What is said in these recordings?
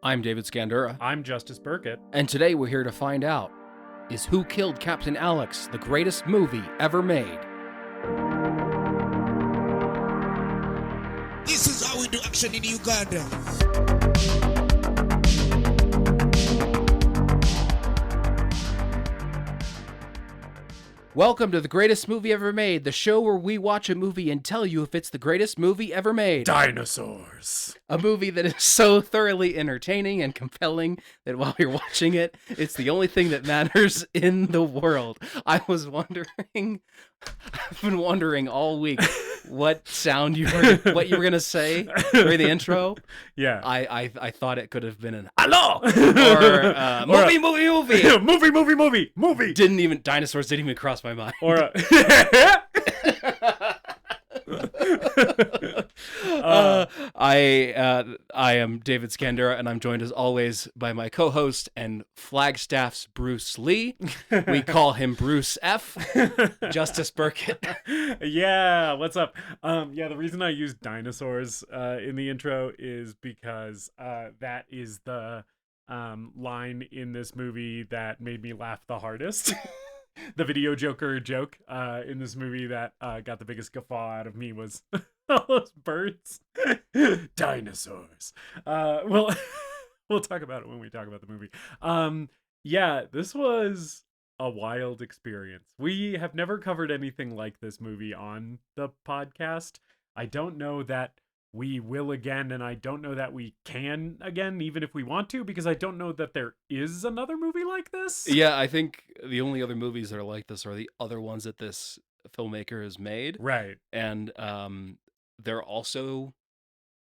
I'm David Scandura, I'm Justus Burkett. and today we're here to find out, is Who Killed Captain Alex the greatest movie ever made? This is how we do action in Uganda. Welcome to The Greatest Movie Ever Made, the show where we watch a movie and tell you if it's the greatest movie ever made. Dinosaurs. A movie that is so thoroughly entertaining and compelling that while you're watching it, it's the only thing that matters in the world. I've been wondering all week what you were gonna say during the intro. Yeah. I thought it could have been an hello or movie. Dinosaurs didn't even cross my mind. Or I am David Scandura, and I'm joined as always by my co-host and Flagstaff's Bruce Lee. We call him Bruce F. Justus Burkett. Yeah, what's up? The reason I used dinosaurs in the intro is because that is the line in this movie that made me laugh the hardest. The video Joker joke in this movie that got the biggest guffaw out of me was all those birds. Dinosaurs. We'll talk about it when we talk about the movie. This was a wild experience. We have never covered anything like this movie on the podcast. I don't know that we will again, and I don't know that we can again, even if we want to, because I don't know that there is another movie like this. Yeah, I think the only other movies that are like this are the other ones that this filmmaker has made. Right. And they're also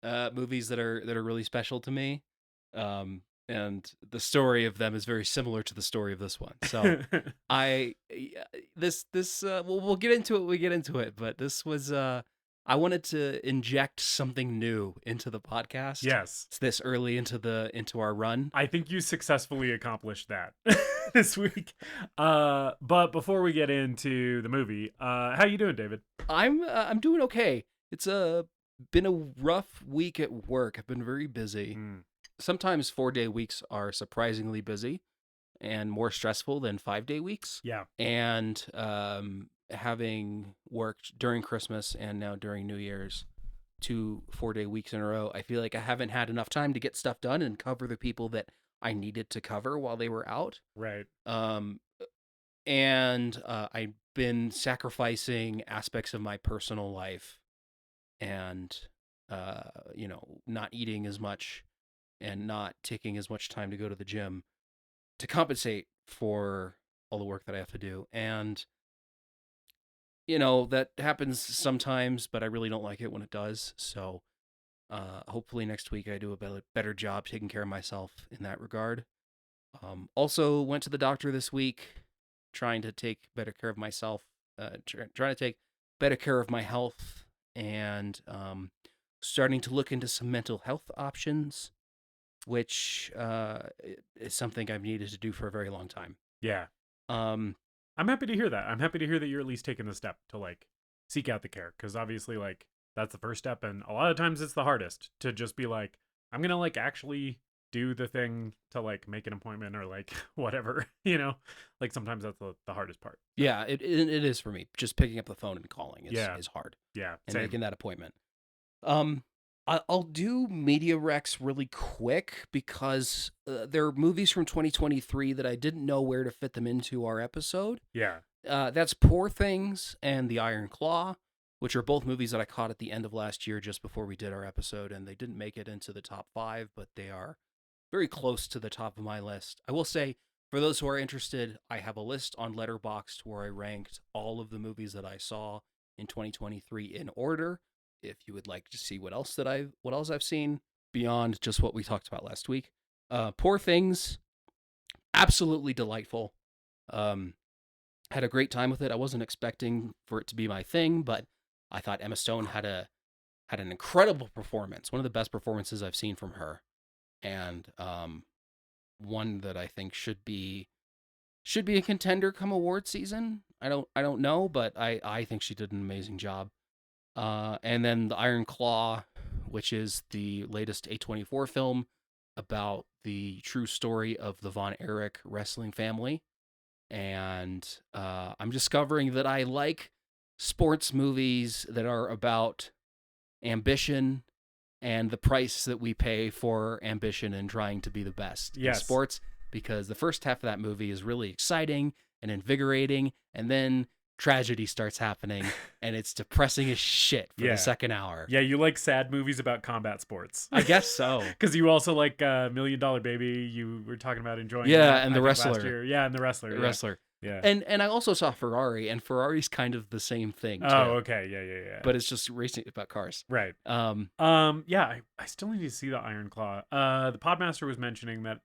movies that are really special to me. And the story of them is very similar to the story of this one. So we'll get into it when we get into it, but this was I wanted to inject something new into the podcast. Yes. It's this early into our run. I think you successfully accomplished that this week. But before we get into the movie, how you doing, David? I'm doing okay. It's been a rough week at work. I've been very busy. Sometimes 4-day weeks are surprisingly busy and more stressful than 5-day weeks. Yeah. And having worked during Christmas and now during New Year's 2 4-day weeks in a row, I feel like I haven't had enough time to get stuff done and cover the people that I needed to cover while they were out. Right. And I've been sacrificing aspects of my personal life and not eating as much and not taking as much time to go to the gym to compensate for all the work that I have to do. And that happens sometimes, but I really don't like it when it does. So hopefully next week I do a better job taking care of myself in that regard. Also went to the doctor this week, trying to take better care of myself, trying to take better care of my health, and starting to look into some mental health options, which is something I've needed to do for a very long time. Yeah. I'm happy to hear that. I'm happy to hear that you're at least taking the step to seek out the care, because obviously that's the first step, and a lot of times it's the hardest to just be like, I'm gonna actually do the thing to make an appointment or whatever, sometimes that's the hardest part. Yeah, it is for me. Just picking up the phone and calling is hard. Yeah, and same. making that appointment. I'll do media recs really quick because there are movies from 2023 that I didn't know where to fit them into our episode. Yeah. That's Poor Things and The Iron Claw, which are both movies that I caught at the end of last year just before we did our episode, and they didn't make it into the top 5, but they are very close to the top of my list. I will say, for those who are interested, I have a list on Letterboxd where I ranked all of the movies that I saw in 2023 in order. If you would like to see what else I've seen beyond just what we talked about last week. Poor Things, absolutely delightful. Had a great time with it. I wasn't expecting for it to be my thing, but I thought Emma Stone had an incredible performance. One of the best performances I've seen from her, and one that I think should be a contender come award season. I don't know, but I think she did an amazing job. And then The Iron Claw, which is the latest A24 film about the true story of the Von Erich wrestling family. And I'm discovering that I like sports movies that are about ambition and the price that we pay for ambition and trying to be the best in sports, because the first half of that movie is really exciting and invigorating, and then tragedy starts happening and it's depressing as shit for the second hour. Yeah, you like sad movies about combat sports. I guess so. Because you also like $1 Million Baby. You were talking about enjoying that, and The Wrestler. Yeah, and The Wrestler. The Wrestler. Yeah. And I also saw Ferrari, and Ferrari's kind of the same thing too. Oh, okay. Yeah. But it's just racing about cars. Right. Yeah, I still need to see the Iron Claw. The Podmaster was mentioning that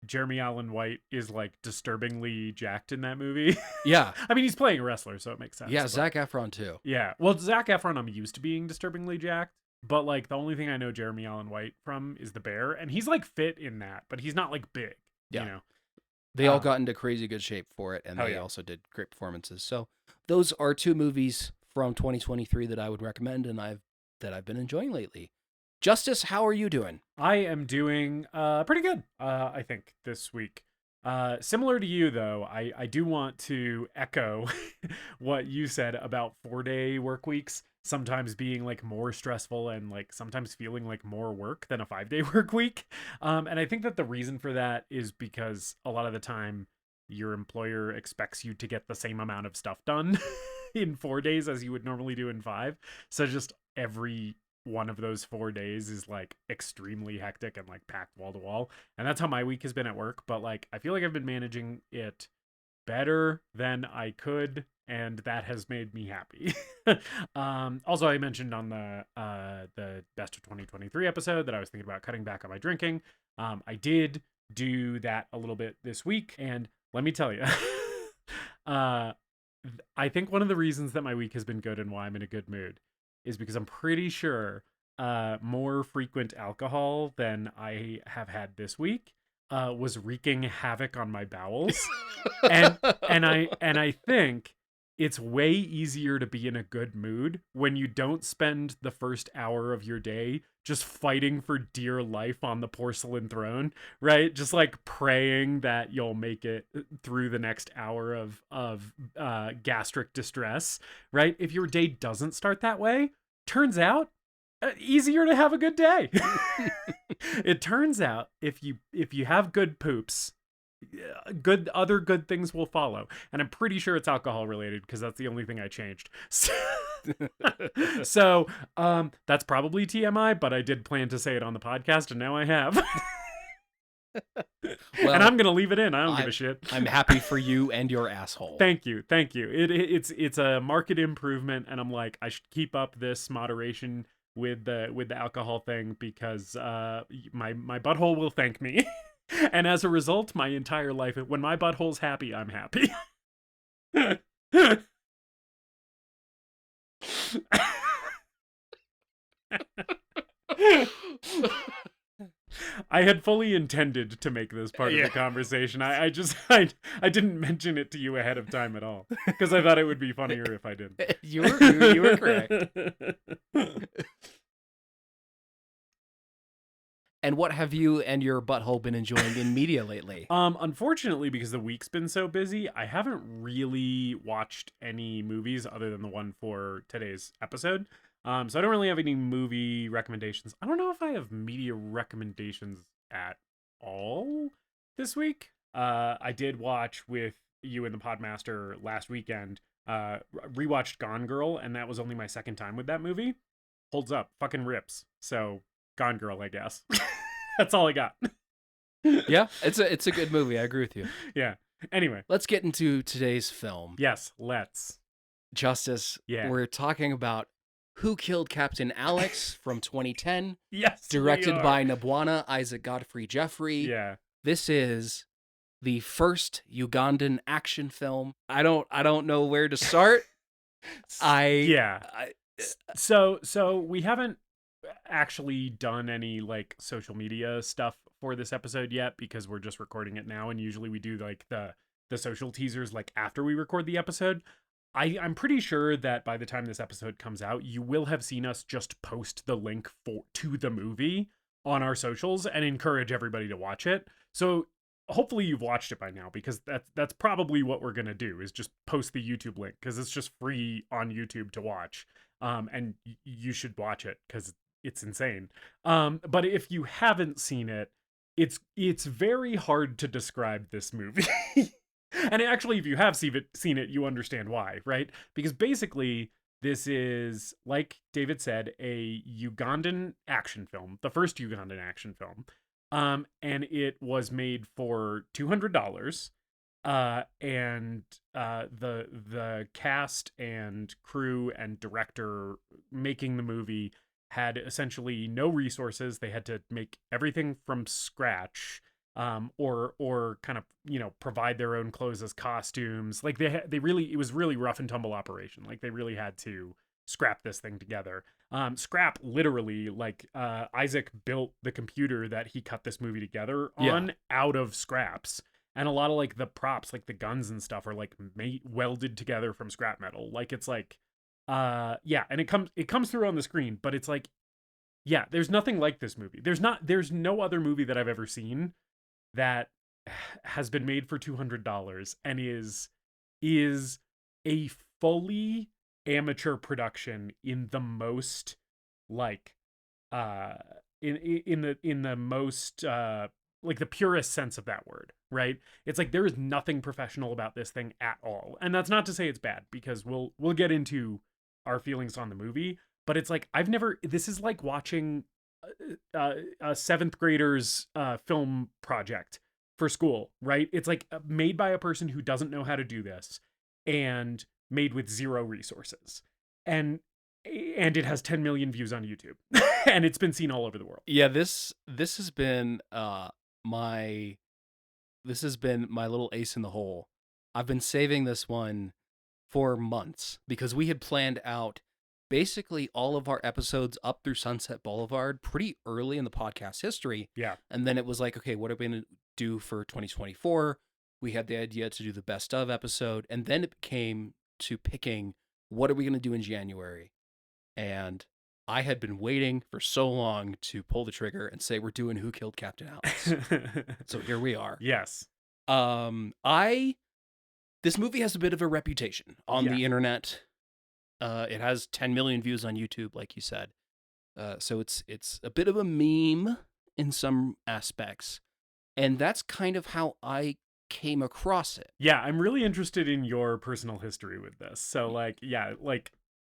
Jeremy Allen White is like disturbingly jacked in that movie. Yeah. I mean, he's playing a wrestler, so it makes sense. Yeah, Zac Efron too. Yeah. Well, Zac Efron, I'm used to being disturbingly jacked, but like the only thing I know Jeremy Allen White from is The Bear, and he's like fit in that, but he's not like big. Yeah. You know? They all got into crazy good shape for it, and they also did great performances. So those are two movies from 2023 that I would recommend, and that I've been enjoying lately. Justus, how are you doing? I am doing pretty good, I think, this week. Similar to you, though, I do want to echo what you said about 4-day work weeks sometimes being like more stressful and like sometimes feeling like more work than a 5-day work week. And I think that the reason for that is because a lot of the time your employer expects you to get the same amount of stuff done in 4 days as you would normally do in 5. So just every one of those 4 days is like extremely hectic and like packed wall to wall. And that's how my week has been at work. But like, I feel like I've been managing it better than I could, and that has made me happy. Also, I mentioned on the Best of 2023 episode that I was thinking about cutting back on my drinking. I did do that a little bit this week, and let me tell you, I think one of the reasons that my week has been good and why I'm in a good mood is because I'm pretty sure more frequent alcohol than I have had this week was wreaking havoc on my bowels. and I think it's way easier to be in a good mood when you don't spend the first hour of your day just fighting for dear life on the porcelain throne, right? Just like praying that you'll make it through the next hour of gastric distress, right? If your day doesn't start that way, turns out easier to have a good day. It turns out if you have good poops, other good things will follow, and I'm pretty sure it's alcohol related because that's the only thing I changed. So that's probably TMI, but I did plan to say it on the podcast, and now I have. Well, and I'm gonna leave it in. I don't give a shit. I'm happy for you and your asshole. Thank you. It's a market improvement, and I'm like, I should keep up this moderation with the alcohol thing because my butthole will thank me. And as a result, my entire life, when my butthole's happy, I'm happy. I had fully intended to make this part of the conversation. I didn't mention it to you ahead of time at all because I thought it would be funnier if I didn't. You were correct. And what have you and your butthole been enjoying in media lately? Unfortunately, because the week's been so busy, I haven't really watched any movies other than the one for today's episode. So I don't really have any movie recommendations. I don't know if I have media recommendations at all this week. I did watch with you and the Podmaster last weekend, rewatched Gone Girl, and that was only my second time with that movie. Holds up, fucking rips. So Gone Girl, I guess. That's all I got. Yeah, it's a good movie. I agree with you. Yeah. Anyway, let's get into today's film. Yes, let's. Justice. Yeah. We're talking about Who Killed Captain Alex from 2010. Yes. Directed by Nabwana, Isaac Godfrey Jeffrey. Yeah. This is the first Ugandan action film. I don't know where to start. So we haven't actually done any like social media stuff for this episode yet because we're just recording it now, and usually we do like the social teasers like after we record the episode. I'm pretty sure that by the time this episode comes out, you will have seen us just post the link to the movie on our socials and encourage everybody to watch it. So hopefully you've watched it by now, because that's probably what we're gonna do, is just post the YouTube link, because it's just free on YouTube to watch. And you should watch it because it's insane. But if you haven't seen it, it's very hard to describe this movie. And actually, if you have seen it, you understand why, right? Because basically, this is, like David said, a Ugandan action film, the first Ugandan action film. And it was made for $200. And the cast and crew and director making the movie had essentially no resources. They had to make everything from scratch, or kind of, provide their own clothes as costumes. Like it was really rough and tumble operation. Like they really had to scrap this thing together. Scrap literally, like Isaac built the computer that he cut this movie together on out of scraps. And a lot of like the props, like the guns and stuff, are like welded together from scrap metal. Like it's like, and it comes through on the screen, but it's like, yeah, there's nothing like this movie. There's no other movie that I've ever seen that has been made for $200 and is a fully amateur production in the most like in the most like the purest sense of that word, right? It's like there is nothing professional about this thing at all. And that's not to say it's bad, because we'll get into our feelings on the movie, but it's like this is like watching a seventh grader's film project for school, right? It's like made by a person who doesn't know how to do this and made with zero resources. And it has 10 million views on YouTube and it's been seen all over the world. Yeah, this has been my little ace in the hole. I've been saving this one for months because we had planned out basically all of our episodes up through Sunset Boulevard pretty early in the podcast history. Yeah. And then it was like, okay, what are we going to do for 2024? We had the idea to do the best of episode, and then it came to picking what are we going to do in January. And I had been waiting for so long to pull the trigger and say we're doing Who Killed Captain Alex. So here we are. Yes. This movie has a bit of a reputation on the internet. It has 10 million views on YouTube, like you said. So it's a bit of a meme in some aspects. And that's kind of how I came across it. Yeah, I'm really interested in your personal history with this. So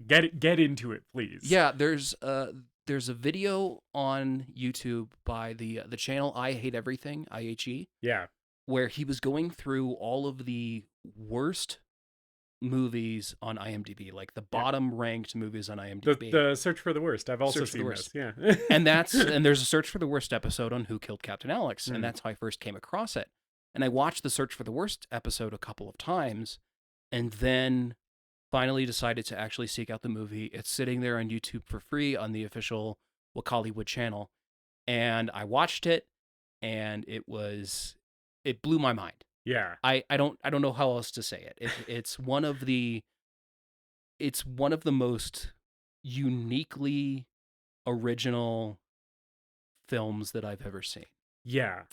get into it, please. Yeah, there's a video on YouTube by the channel I Hate Everything, I.G.G. Yeah. Where he was going through all of the worst movies on IMDb, like the bottom ranked movies on IMDb. The search for the worst. I've also seen this. Yeah. and there's a search for the worst episode on Who Killed Captain Alex, and that's how I first came across it. And I watched the search for the worst episode a couple of times, and then finally decided to actually seek out the movie. It's sitting there on YouTube for free on the official Wakaliwood channel, and I watched it, and it blew my mind. Yeah. I don't know how else to say it. It's one of the most uniquely original films that I've ever seen. Yeah.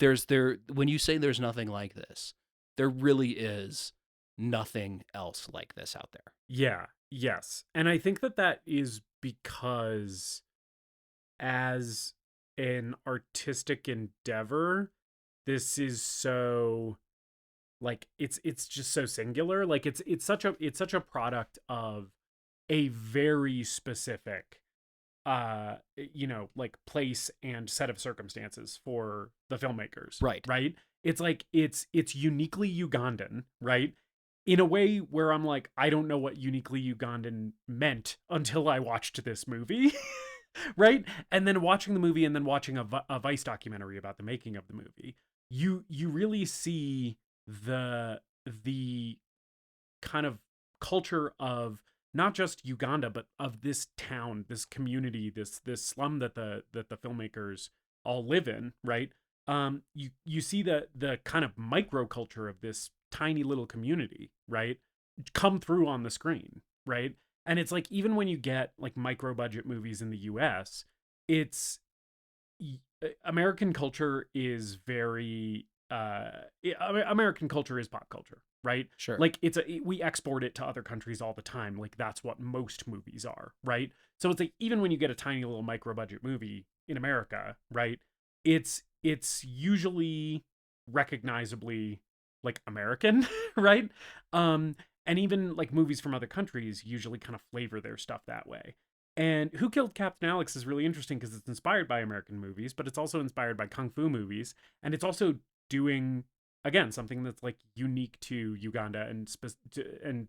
When you say there's nothing like this, there really is nothing else like this out there. Yeah. Yes. And I think that is because as an artistic endeavor, this is so like it's just so singular. Like it's such a product of a very specific like place and set of circumstances for the filmmakers. Right. It's like it's uniquely Ugandan, right? In a way where I'm like, I don't know what uniquely Ugandan meant until I watched this movie. Right? And then watching the movie and then watching a Vice documentary about the making of the movie, you really see the kind of culture of not just Uganda, but of this town, this community, this slum that the filmmakers all live in, right? You see the kind of microculture of this tiny little community, right, come through on the screen, right? And it's like, even when you get like micro budget movies in the US, American culture is very American culture is pop culture, right? Sure. Like we export it to other countries all the time. Like that's what most movies are, right? So it's like even when you get a tiny little micro budget movie in America, right? It's usually recognizably like American, right? And even like movies from other countries usually kind of flavor their stuff that way. And Who Killed Captain Alex is really interesting because it's inspired by American movies, but it's also inspired by kung fu movies, and it's also doing again something that's like unique to Uganda and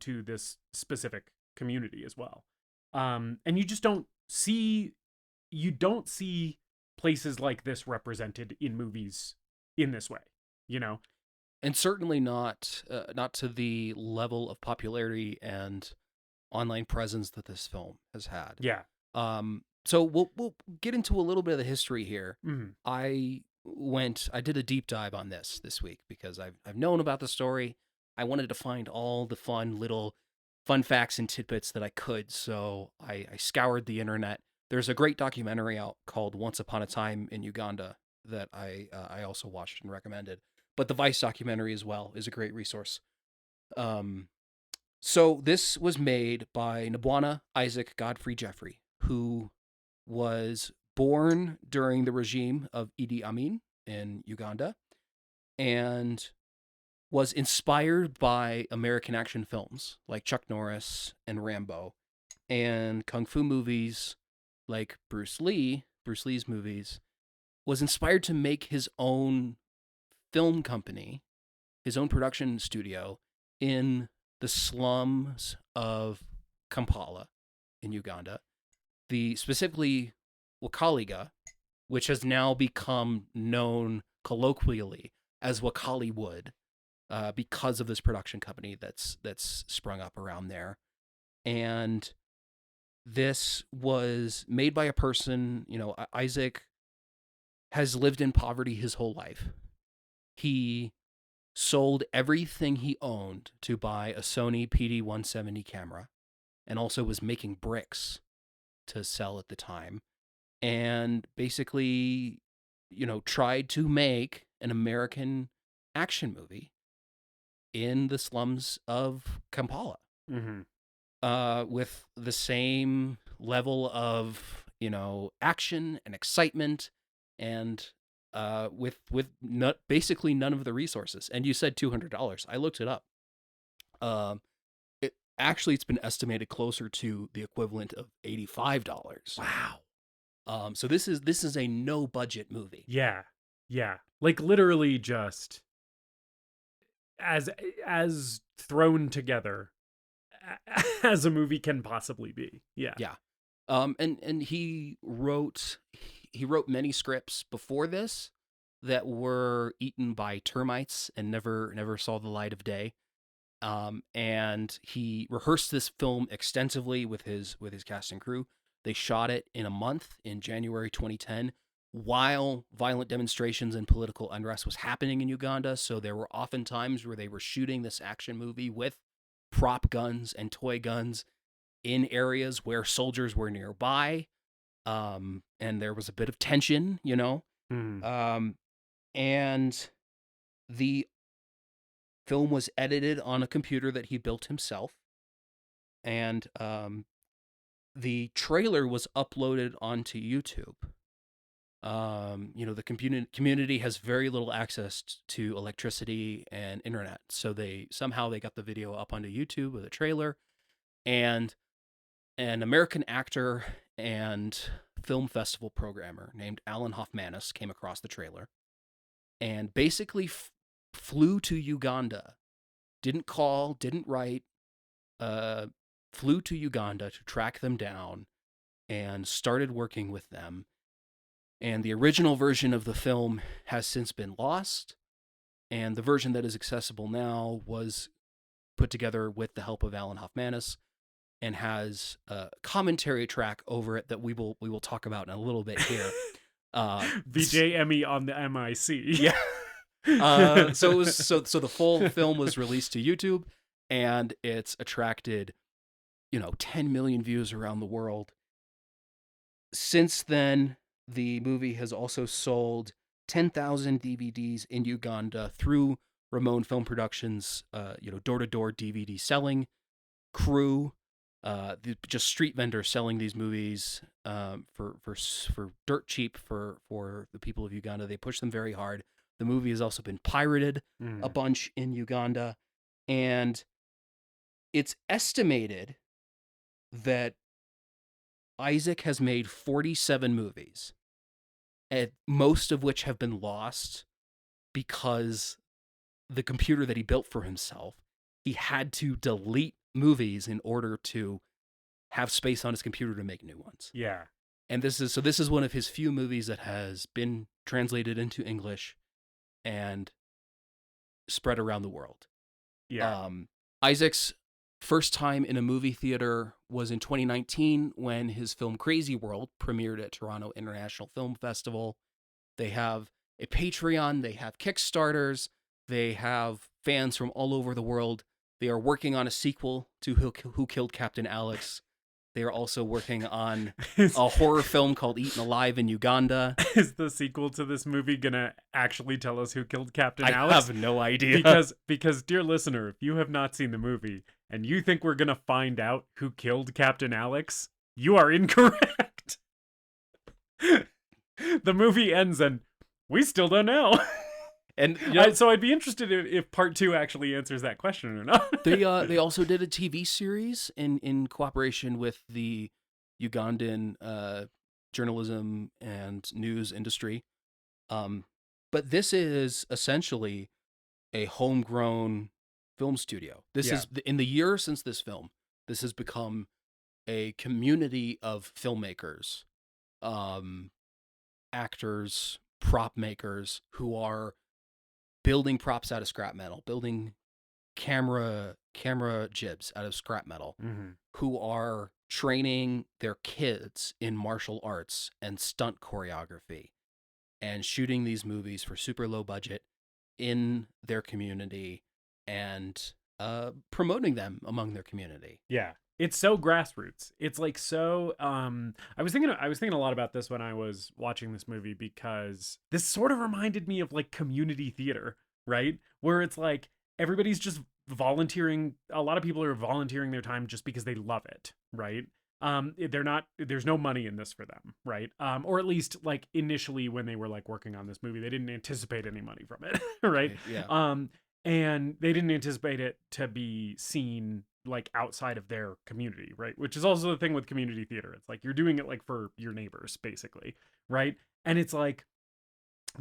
to this specific community as well. And you don't see places like this represented in movies in this way, you know. And certainly not to the level of popularity and online presence that this film has had. Yeah. So we'll get into a little bit of the history here. Mm-hmm. I did a deep dive on this week because I've known about the story. I wanted to find all the fun facts and tidbits that I could. So I scoured the internet. There's a great documentary out called Once Upon a Time in Uganda that I also watched and recommended. But the Vice documentary as well is a great resource. So this was made by Nabwana Isaac Godfrey Jeffrey, who was born during the regime of Idi Amin in Uganda and was inspired by American action films like Chuck Norris and Rambo and kung fu movies like Bruce Lee's movies, was inspired to make his own film company, his own production studio in the slums of Kampala in Uganda, specifically Wakaliwood, which has now become known colloquially as Wakaliwood, because of this production company that's sprung up around there. And this was made by a person, Isaac has lived in poverty his whole life. He sold everything he owned to buy a Sony PD-170 camera, and also was making bricks to sell at the time, and basically, tried to make an American action movie in the slums of Kampala, with the same level of, action and excitement, and with basically none of the resources. And you said $200. I looked it up. It's been estimated closer to the equivalent of $85. Wow. So this is a no budget movie. Yeah. Like literally just as thrown together as a movie can possibly be. Yeah. Yeah. And he wrote many scripts before this that were eaten by termites and never saw the light of day. And he rehearsed this film extensively with his cast and crew. They shot it in a month in January 2010 while violent demonstrations and political unrest was happening in Uganda. So there were often times where they were shooting this action movie with prop guns and toy guns in areas where soldiers were nearby. And there was a bit of tension, and the film was edited on a computer that he built himself. And the trailer was uploaded onto YouTube. The community has very little access to electricity and internet, so they got the video up onto YouTube with a trailer, and an American actor and film festival programmer named Alan Hoffmanis came across the trailer and basically flew to Uganda, didn't call, didn't write, flew to Uganda to track them down and started working with them. And the original version of the film has since been lost, and the version that is accessible now was put together with the help of Alan Hoffmanis and has a commentary track over it that we will talk about in a little bit here. VJ Emmie on the MIC. Yeah. So the full film was released to YouTube, and it's attracted 10 million views around the world. Since then, the movie has also sold 10,000 DVDs in Uganda through Ramon Film Productions, door-to-door DVD selling crew, just street vendors selling these movies for dirt cheap for the people of Uganda. They push them very hard. The movie has also been pirated a bunch in Uganda, and it's estimated that Isaac has made 47 movies, and most of which have been lost because the computer that he built for himself, he had to delete movies in order to have space on his computer to make new ones. Yeah. And this is one of his few movies that has been translated into English and spread around the world. Yeah. Isaac's first time in a movie theater was in 2019 when his film Crazy World premiered at Toronto International Film Festival. They have a Patreon, they have Kickstarters, they have fans from all over the world. They are working on a sequel to Who Killed Captain Alex. They are also working on a horror film called Eaten Alive in Uganda. Is the sequel to this movie gonna actually tell us who killed Captain Alex? I have no idea. Because, dear listener, if you have not seen the movie and you think we're gonna find out who killed Captain Alex, you are incorrect. The movie ends and we still don't know. And so I'd be interested if part 2 actually answers that question or not. They also did a TV series in cooperation with the Ugandan journalism and news industry. But this is essentially a homegrown film studio. This is in the year since this film. This has become a community of filmmakers, actors, prop makers who are building props out of scrap metal, building camera jibs out of scrap metal, who are training their kids in martial arts and stunt choreography and shooting these movies for super low budget in their community and promoting them among their community. Yeah. It's so grassroots. It's like so I was thinking a lot about this when I was watching this movie, because this sort of reminded me of like community theater, right? Where it's like everybody's just volunteering. A lot of people are volunteering their time just because they love it, right? There's no money in this for them, right? Or at least like initially when they were like working on this movie, they didn't anticipate any money from it, right? Yeah. And they didn't anticipate it to be seen like outside of their community, right? Which is also the thing with community theater. It's like you're doing it like for your neighbors, basically, right? And it's like,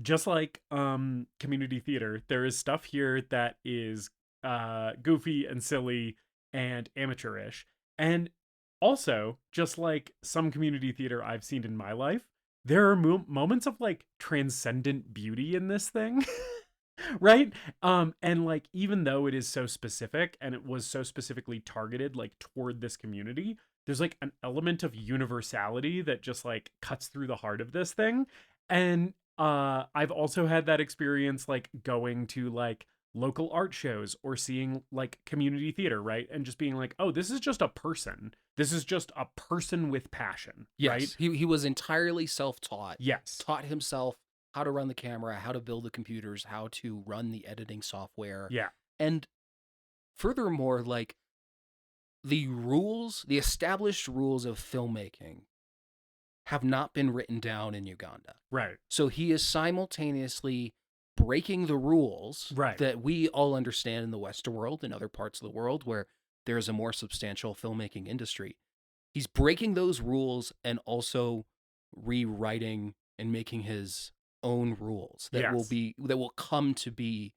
just like community theater, there is stuff here that is goofy and silly and amateurish. And also, just like some community theater I've seen in my life, there are moments of like transcendent beauty in this thing. Right? And like, even though it is so specific and it was so specifically targeted like toward this community, there's like an element of universality that just like cuts through the heart of this thing. And I've also had that experience like going to like local art shows or seeing like community theater, right? And just being like, oh, this is just a person. This is just a person with passion, right? He was entirely self-taught. Yes. Taught himself how to run the camera, how to build the computers, how to run the editing software. Yeah. And furthermore, like the established rules of filmmaking have not been written down in Uganda. Right. So he is simultaneously breaking the rules that we all understand in the Western world and other parts of the world where there is a more substantial filmmaking industry. He's breaking those rules and also rewriting and making his own rules that will come to be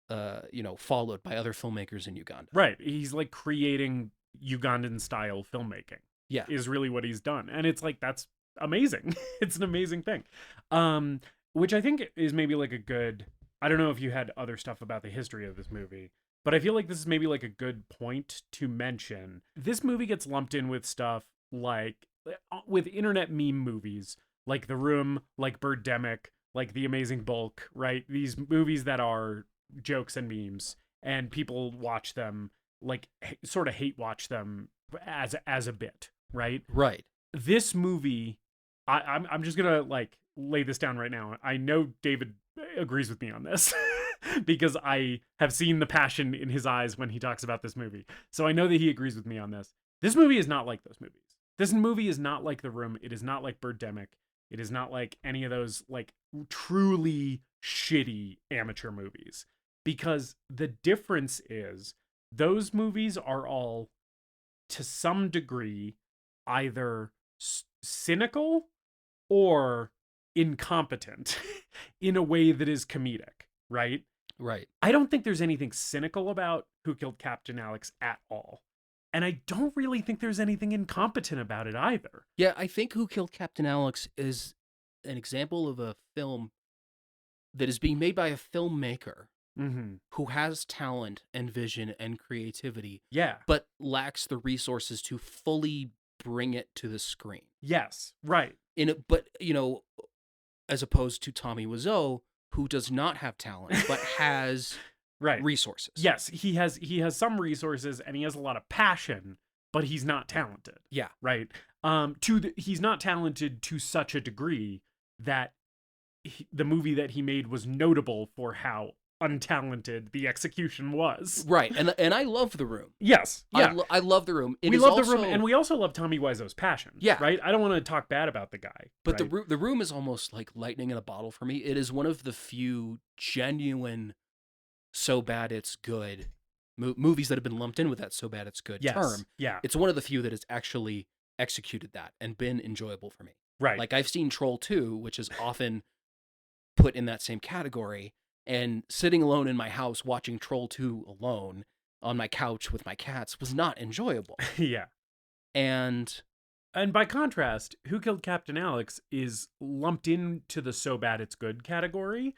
followed by other filmmakers in Uganda. Right. He's like creating Ugandan style filmmaking. Yeah. Is really what he's done. And it's like, that's amazing. It's an amazing thing. Which I think is maybe like a good, I don't know if you had other stuff about the history of this movie, but I feel like this is maybe like a good point to mention. This movie gets lumped in with stuff like with internet meme movies, like The Room, like Birdemic, like The Amazing Bulk, right? These movies that are jokes and memes, and people watch them, like sort of hate watch them as a bit, right? Right. This movie I'm just gonna like lay this down right now. I know David agrees with me on this because I have seen the passion in his eyes when he talks about this movie. So I know that he agrees with me on this. This movie is not like those movies. This movie is not like The Room. It is not like Birdemic. It is not like any of those like truly shitty amateur movies. Because the difference is those movies are all, to some degree, either cynical or incompetent in a way that is comedic, right? Right. I don't think there's anything cynical about Who Killed Captain Alex at all. And I don't really think there's anything incompetent about it either. Yeah, I think Who Killed Captain Alex is an example of a film that is being made by a filmmaker who has talent and vision and creativity, Yeah. but lacks the resources to fully bring it to the screen. Yes. Right. But as opposed to Tommy Wiseau, who does not have talent but has right. resources. Yes, he has some resources and he has a lot of passion, but he's not talented. Yeah. Right. He's not talented to such a degree that the movie that he made was notable for how untalented the execution was. Right. And I love The Room. Yes. Yeah. I love The Room. We love The Room, and we also love Tommy Wiseau's passion. Yeah. Right? I don't want to talk bad about the guy. But right? The Room is almost like lightning in a bottle for me. It is one of the few genuine so bad it's good movies that have been lumped in with that so bad it's good term. Yeah. It's one of the few that has actually executed that and been enjoyable for me. Right. Like I've seen Troll 2, which is often put in that same category, and sitting alone in my house watching Troll 2 alone on my couch with my cats was not enjoyable. Yeah. And by contrast, Who Killed Captain Alex is lumped into the so bad it's good category.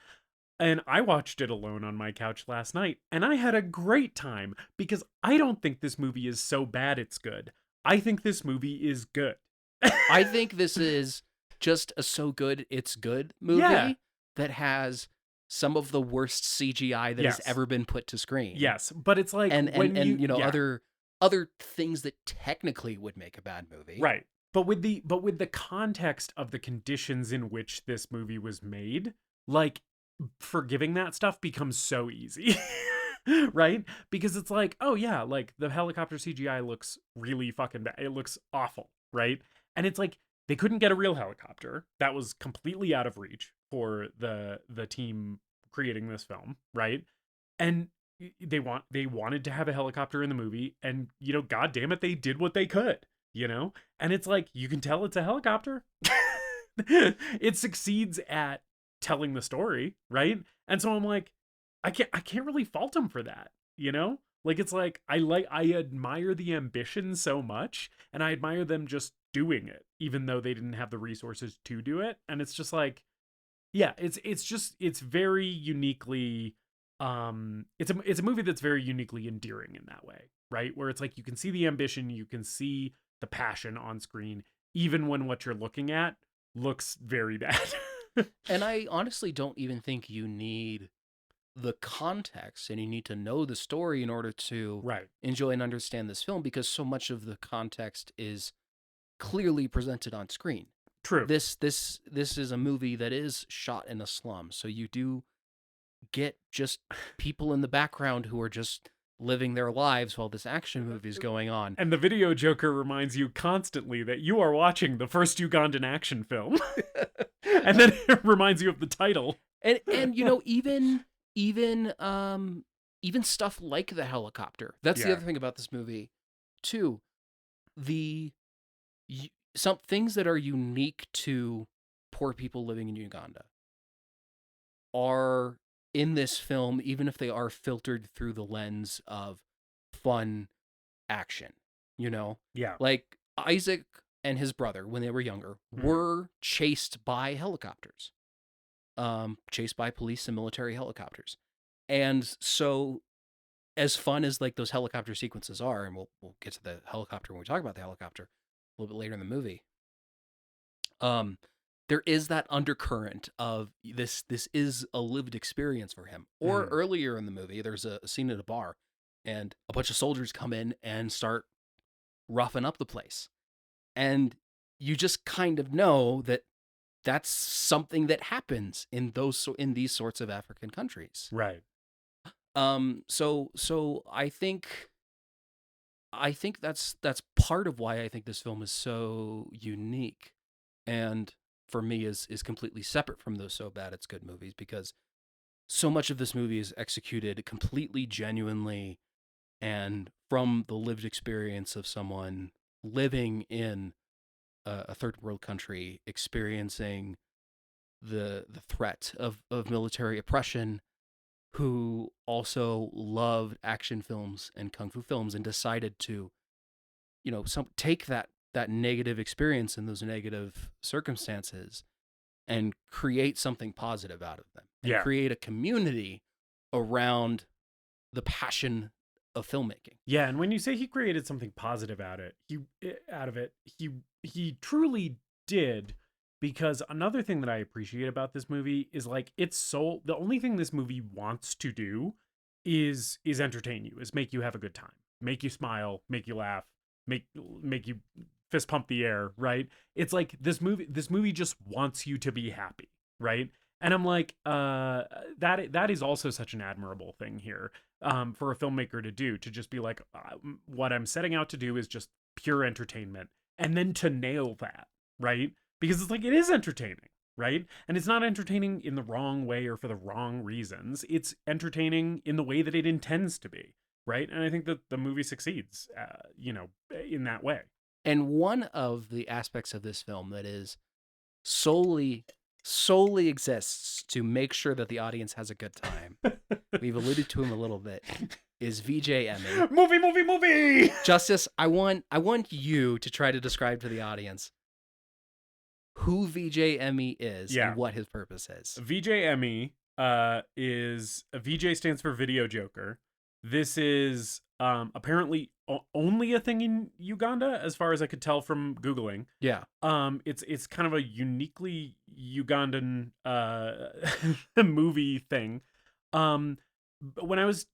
And I watched it alone on my couch last night, and I had a great time because I don't think this movie is so bad it's good. I think this movie is good. I think this is just a so good it's good movie that has some of the worst CGI that has ever been put to screen. Yes, but it's like and other things that technically would make a bad movie. Right. But with the context of the conditions in which this movie was made, like forgiving that stuff becomes so easy. Right? Because it's like, oh yeah, like the helicopter CGI looks really fucking bad. It looks awful, right? And it's like they couldn't get a real helicopter. That was completely out of reach for the team creating this film, right? And they wanted to have a helicopter in the movie, and god damn it, they did what they could, And it's like you can tell it's a helicopter. It succeeds at telling the story, right? And so I'm like, I can't really fault him for that, Like it's like I admire the ambition so much, and I admire them just doing it, even though they didn't have the resources to do it. And it's just like, yeah, it's very uniquely, it's a movie that's very uniquely endearing in that way, right? Where it's like you can see the ambition, you can see the passion on screen, even when what you're looking at looks very bad. And I honestly don't even think you need the context, and you need to know the story in order to enjoy and understand this film, because so much of the context is clearly presented on screen. True. This is a movie that is shot in a slum, so you do get just people in the background who are just living their lives while this action movie is going on. And the video joker reminds you constantly that you are watching the first Ugandan action film. And then it reminds you of the title. And even stuff like the helicopter. That's the other thing about this movie too. Some things that are unique to poor people living in Uganda are in this film, even if they are filtered through the lens of fun action, Yeah. Like Isaac and his brother, when they were younger, were chased by helicopters, chased by police and military helicopters. And so as fun as like those helicopter sequences are, and we'll get to the helicopter when we talk about the helicopter a little bit later in the movie, there is that undercurrent of this is a lived experience for him. Or earlier in the movie, there's a scene at a bar, and a bunch of soldiers come in and start roughing up the place. And you just kind of know that that's something that happens in these sorts of African countries. Right. So I think that's part of why I think this film is so unique, and for me is completely separate from those So Bad It's Good movies, because so much of this movie is executed completely genuinely and from the lived experience of someone living in a third world country, experiencing the threat of military oppression, who also loved action films and kung fu films and decided to, take that negative experience and those negative circumstances and create something positive out of them, and create a community around the passion of filmmaking. Yeah, and when you say he created something positive out of it, he truly did. Because another thing that I appreciate about this movie is like the only thing this movie wants to do is entertain you, is make you have a good time, make you smile, make you laugh, make you fist pump the air, right? It's like this movie just wants you to be happy, right? And I'm like, that is also such an admirable thing here, for a filmmaker to do, to just be like, what I'm setting out to do is just pure entertainment, and then to nail that, right? Because it's like, it is entertaining, right? And it's not entertaining in the wrong way or for the wrong reasons. It's entertaining in the way that it intends to be, right? And I think that the movie succeeds, in that way. And one of the aspects of this film that is solely exists to make sure that the audience has a good time, we've alluded to him a little bit, is VJ Emmie. Movie! Justus, I want you to try to describe to the audience who VJ Emmie is and what his purpose is. VJ Emmie is VJ stands for Video Joker. This is apparently only a thing in Uganda, as far as I could tell from Googling. Yeah. It's kind of a uniquely Ugandan movie thing. When I was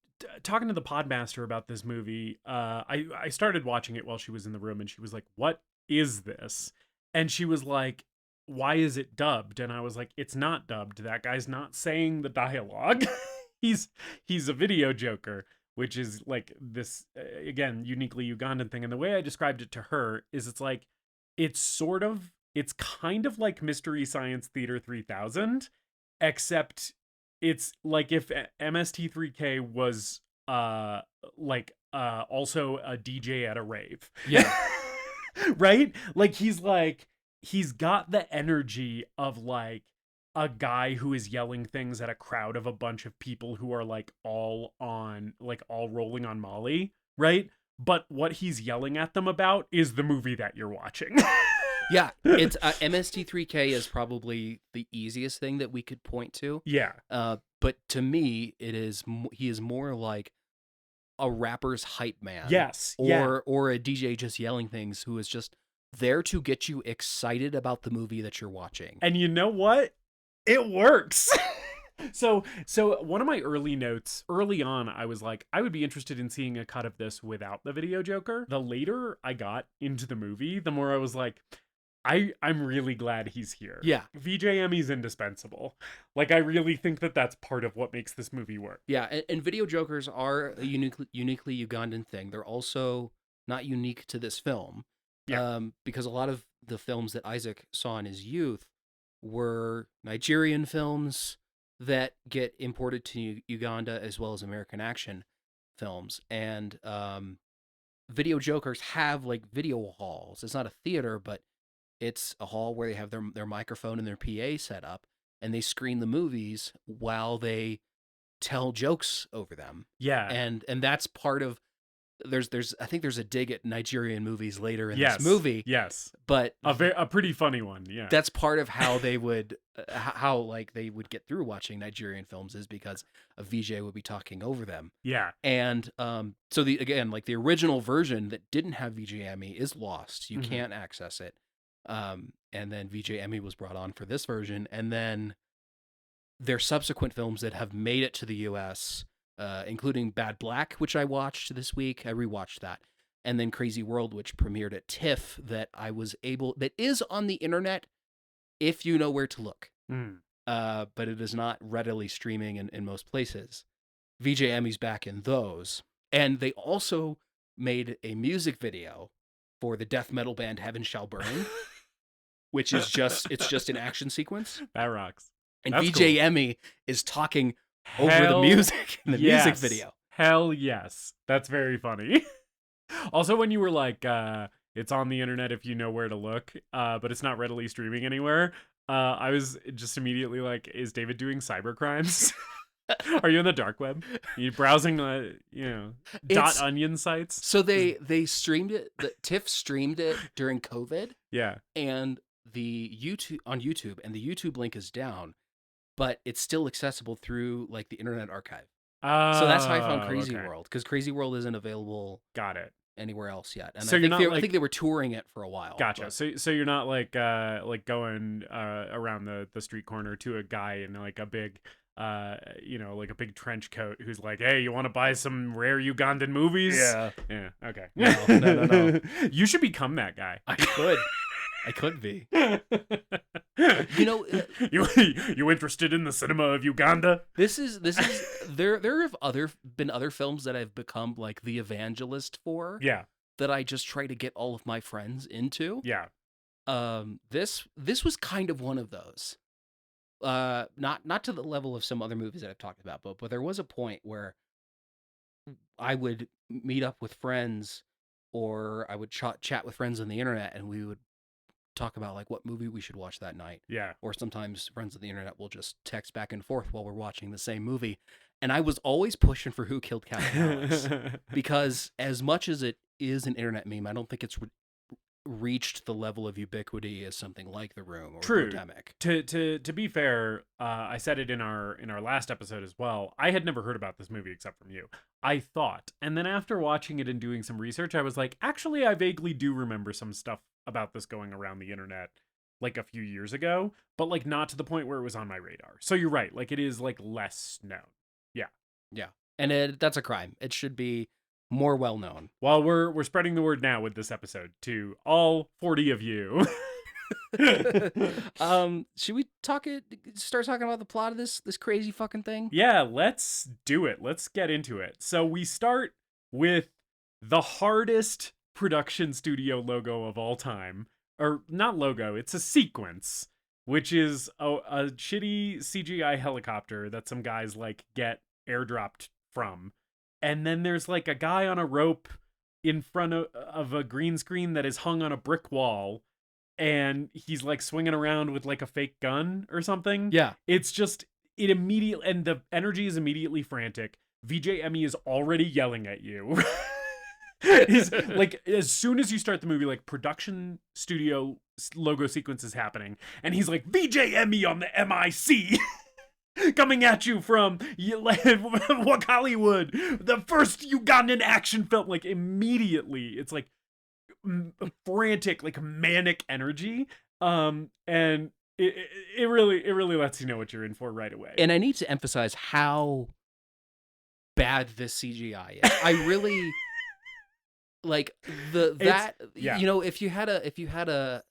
talking to the Podmaster about this movie, I started watching it while she was in the room, and she was like, "What is this?" And she was like, "Why is it dubbed?" And I was like, "It's not dubbed. That guy's not saying the dialogue. he's a video joker," which is like this, again, uniquely Ugandan thing. And the way I described it to her is it's kind of like Mystery Science Theater 3000, except it's like if MST3K was also a DJ at a rave. Yeah. Right? Like he's got the energy of like a guy who is yelling things at a crowd of a bunch of people who are like all rolling on Molly, right? But what he's yelling at them about is the movie that you're watching. Yeah, it's MST3K is probably the easiest thing that we could point to. Yeah. But to me, he is more like a rapper's hype man. Yes. Or a DJ just yelling things, who is just there to get you excited about the movie that you're watching. And you know what? It works. So one of my early notes early on, I was like, I would be interested in seeing a cut of this without the video joker. The later I got into the movie, the more I was like, I'm really glad he's here. Yeah. VJ Emmie's indispensable. Like, I really think that that's part of what makes this movie work. Yeah, and video jokers are a uniquely Ugandan thing. They're also not unique to this film. Yeah. Because a lot of the films that Isaac saw in his youth were Nigerian films that get imported to Uganda, as well as American action films. And video jokers have like video halls. It's not a theater, but it's a hall where they have their microphone and their PA set up, and they screen the movies while they tell jokes over them. Yeah. And that's part of I think there's a dig at Nigerian movies later in this movie. Yes. But a pretty funny one. Yeah. That's part of how they would they would get through watching Nigerian films, is because a VJ would be talking over them. Yeah. And so the original version that didn't have VJ Emmie is lost. You can't access it. And then VJ Emmie was brought on for this version, and then their subsequent films that have made it to the US, including Bad Black, which I watched this week. I rewatched that, and then Crazy World, which premiered at TIFF, that is on the internet if you know where to look. But it is not readily streaming in most places. VJ Emmie's back in those. And they also made a music video for the death metal band Heaven Shall Burn, which is just an action sequence. That rocks. And That's VJ cool. Emmie is talking over the music in the music video. Hell yes. That's very funny. Also, when you were like, it's on the internet if you know where to look, but it's not readily streaming anywhere, I was just immediately like, is David doing cyber crimes? Are you in the dark web? Are you browsing, .onion sites? So they streamed it. The TIFF streamed it during COVID. Yeah. And the YouTube, and the YouTube link is down, but it's still accessible through like the Internet Archive. So that's how I found Crazy World, because Crazy World isn't available. Got it. Anywhere else yet. And so I think they were touring it for a while. Gotcha. But... So you're not like going around the street corner to a guy in like a big like a big trench coat who's like, hey, you want to buy some rare Ugandan movies? Yeah. Okay. No. You should become that guy. I could be. You interested in the cinema of Uganda? This is there have been other films that I've become like the evangelist for. Yeah. That I just try to get all of my friends into. Yeah. This was kind of one of those. Not to the level of some other movies that I've talked about, but there was a point where I would meet up with friends, or I would chat with friends on the internet, and we would talk about like what movie we should watch that night. Yeah. Or sometimes friends on the internet will just text back and forth while we're watching the same movie. And I was always pushing for Who Killed Captain Alex, because as much as it is an internet meme, I don't think it's reached the level of ubiquity as something like The Room or Pandemic. To be fair, I said it in our last episode as well. I had never heard about this movie except from you. I thought, and then after watching it and doing some research, I was like, actually, I vaguely do remember some stuff about this going around the internet like a few years ago, but like not to the point where it was on my radar. So you're right, like it is like less known. Yeah. And that's a crime. It should be more well known. Well, we're spreading the word now with this episode to all 40 of you. Should we start talking about the plot of this crazy fucking thing? Yeah, let's do it. Let's get into it. So we start with the hardest production studio logo of all time. Or not logo, it's a sequence, which is a shitty CGI helicopter that some guys like get airdropped from. And then there's like a guy on a rope in front of a green screen that is hung on a brick wall, and he's like swinging around with like a fake gun or something. Yeah. It's just, it immediately, and the energy is immediately frantic. VJ Emmie is already yelling at you. He's like, as soon as you start the movie, like production studio logo sequence is happening, and he's like, VJ Emmie on the MIC. Coming at you from Wakaliwood, the first Ugandan action film. Like immediately, it's like frantic, like manic energy. And it really lets you know what you're in for right away. And I need to emphasize how bad this CGI is. I really like if you had a